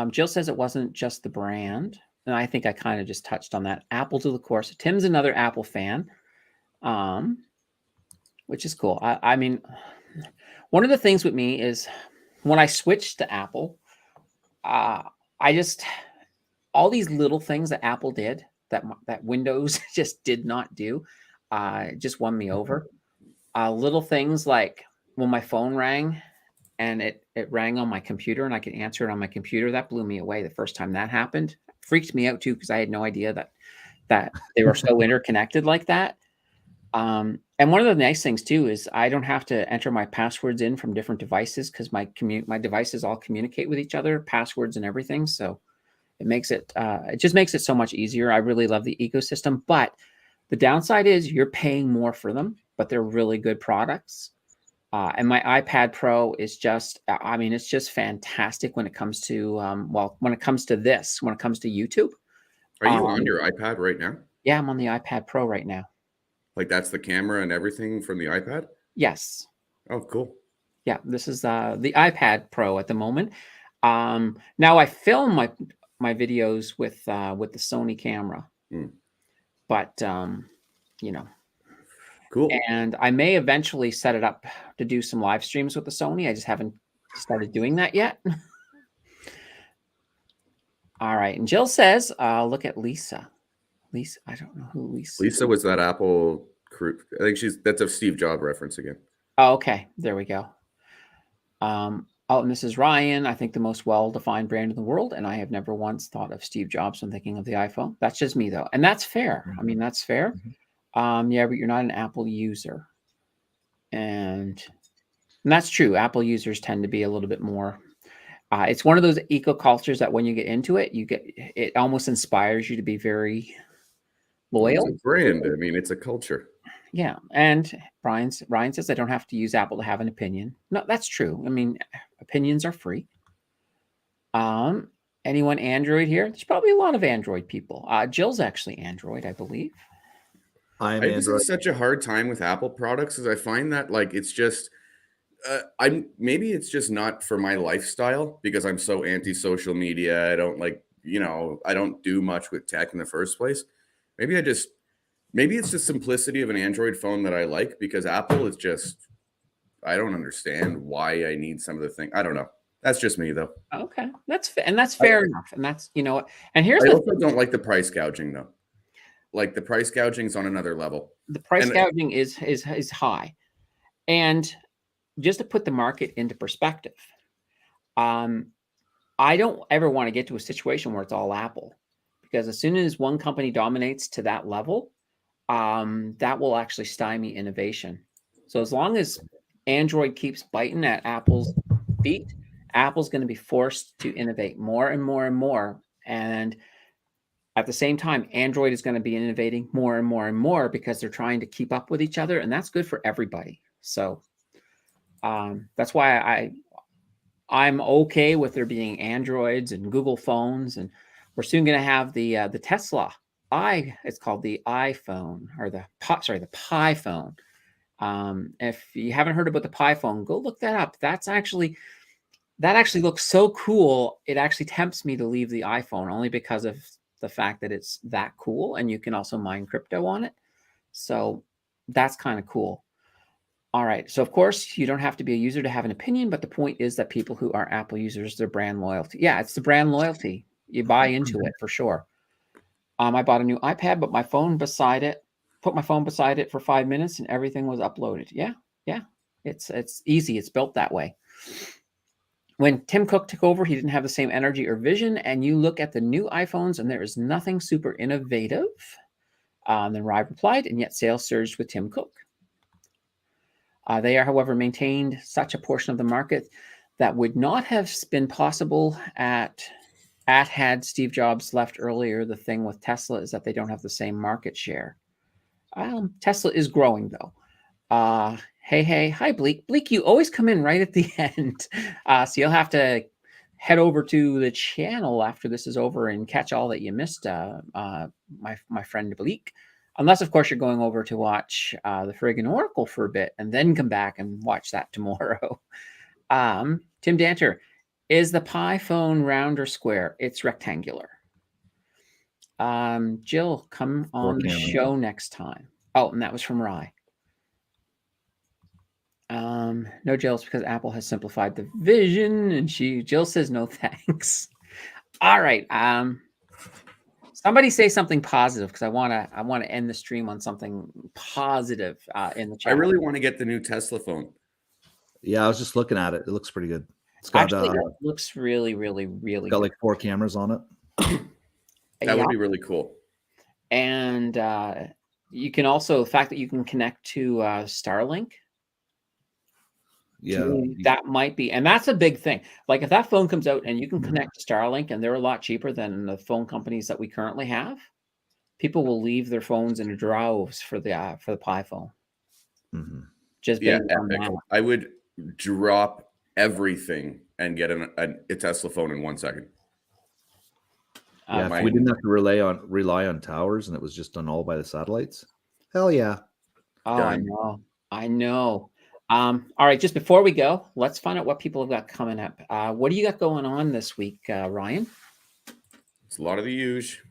Jill says it wasn't just the brand. And I think I kind of just touched on that. Apple to the core. So Tim's another Apple fan, which is cool. I mean, one of the things with me is when I switched to Apple, I just, all these little things that Apple did that Windows just did not do, just won me over. Little things like when my phone rang and it rang on my computer and I could answer it on my computer, that blew me away the first time that happened. Freaked me out too, because I had no idea that they were so interconnected like that. And one of the nice things too is I don't have to enter my passwords in from different devices, because my devices all communicate with each other, passwords and everything. So it makes it just makes it so much easier. I really love the ecosystem, but the downside is you're paying more for them, but they're really good products. And my iPad Pro is just, I mean, it's just fantastic when it comes to, when it comes to YouTube. Are you on your iPad right now? Yeah, I'm on the iPad Pro right now. Like that's the camera and everything from the iPad? Yes. Oh, cool. Yeah, this is the iPad Pro at the moment. Now I film my videos with the Sony camera, but you know. Cool. And I may eventually set it up to do some live streams with the Sony. I just haven't started doing that yet. All right. And Jill says, look at Lisa. Lisa, I don't know who Lisa is. Lisa was that Apple crew. I think that's a Steve Jobs reference again. Oh, okay. There we go. Oh, Mrs. Ryan, I think the most well-defined brand in the world, and I have never once thought of Steve Jobs when thinking of the iPhone. That's just me, though. And that's fair. I mean, that's fair. Yeah, but you're not an Apple user. And that's true. Apple users tend to be a little bit more. It's one of those eco cultures that when you get into it, it almost inspires you to be very loyal. It's a brand. I mean, it's a culture. Yeah. And Ryan says, I don't have to use Apple to have an opinion. No, that's true. I mean, opinions are free. Anyone Android here? There's probably a lot of Android people. Jill's actually Android, I believe. I just have such a hard time with Apple products, because I find that like it's just maybe it's just not for my lifestyle, because I'm so anti-social media. I don't I don't do much with tech in the first place. Maybe it's the simplicity of an Android phone that I like, because Apple is just, I don't understand why I need some of the things. I don't know. That's just me though. Okay. That's fair enough. And that's, and here's I also don't like the price gouging though. Like the price gouging is on another level. The price gouging is high. And just to put the market into perspective, I don't ever want to get to a situation where it's all Apple, because as soon as one company dominates to that level, that will actually stymie innovation. So as long as Android keeps biting at Apple's feet, Apple's going to be forced to innovate more and more and more. And at the same time, Android is going to be innovating more and more and more, because they're trying to keep up with each other, and that's good for everybody. So that's why I'm okay with there being Androids and Google phones, and we're soon going to have the Tesla it's called the iPhone, or the Pi phone. If you haven't heard about the Pi phone, go look that up. That actually looks so cool. It actually tempts me to leave the iPhone, only because of the fact that it's that cool, and you can also mine crypto on it. So that's kind of cool. All right. So of course you don't have to be a user to have an opinion, but the point is that people who are Apple users, their brand loyalty. Yeah, it's the brand loyalty. You buy into it for sure. I bought a new iPad, but put my phone beside it for 5 minutes and everything was uploaded. Yeah. It's easy. It's built that way. when Tim Cook took over, he didn't have the same energy or vision. And you look at the new iPhones, and there is nothing super innovative. Then Rive replied, and yet sales surged with Tim Cook. They are, however, maintained such a portion of the market that would not have been possible at had Steve Jobs left earlier. The thing with Tesla is that they don't have the same market share. Tesla is growing, though. Hey, hi, Bleak. Bleak, you always come in right at the end. So you'll have to head over to the channel after this is over and catch all that you missed, my friend Bleak. Unless, of course, you're going over to watch the Freakin Oracle for a bit and then come back and watch that tomorrow. Tim Danter, is the Pi phone round or square? It's rectangular. Jill, come on the show next time. Oh, and that was from Rye. No, Jill, it's because Apple has simplified the vision, and Jill says no thanks. All right. Somebody say something positive, because I want to end the stream on something positive in the chat. I really want to get the new Tesla phone. Yeah, I was just looking at it. It looks pretty good. It's got actually it looks really, really, really got good. like 4 cameras on it. That would be really cool. And you can also, the fact that you can connect to Starlink. Yeah, that might be, and that's a big thing. Like if that phone comes out and you can connect to Starlink, and they're a lot cheaper than the phone companies that we currently have, people will leave their phones in droves for the Pi phone. Just yeah, epic. I would drop everything and get a Tesla phone in 1 second. Yeah, if we didn't have to rely on towers and it was just done all by the satellites. Hell yeah. Oh, done. I know. All right, just before we go, let's find out what people have got coming up. What do you got going on this week, Ryan? It's a lot of the usual.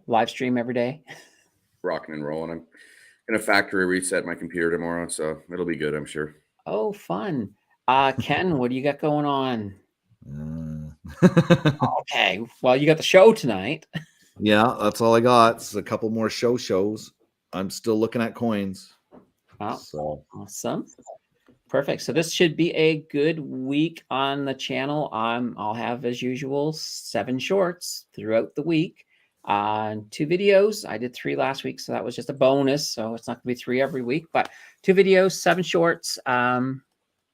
Live stream every day. Rocking and rolling. I'm gonna factory reset my computer tomorrow, so it'll be good, I'm sure. Oh, fun. Ken, what do you got going on? Okay, well, you got the show tonight. Yeah, that's all I got. It's a couple more shows. I'm still looking at coins. Oh, so awesome. Perfect. So this should be a good week on the channel. I'll have, as usual, 7 shorts throughout the week. 2 videos. I did 3 last week, so that was just a bonus. So it's not going to be 3 every week, but 2 videos, 7 shorts, and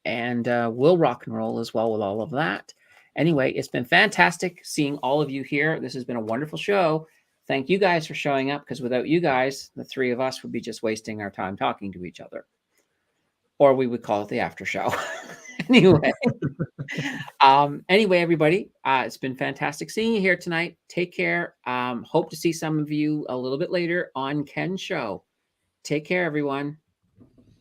we'll rock and roll as well with all of that. Anyway, it's been fantastic seeing all of you here. This has been a wonderful show. Thank you guys for showing up, because without you guys, the 3 of us would be just wasting our time talking to each other. Or we would call it the after show. Anyway. Anyway, everybody, it's been fantastic seeing you here tonight. Take care. Hope to see some of you a little bit later on Ken's show. Take care, everyone.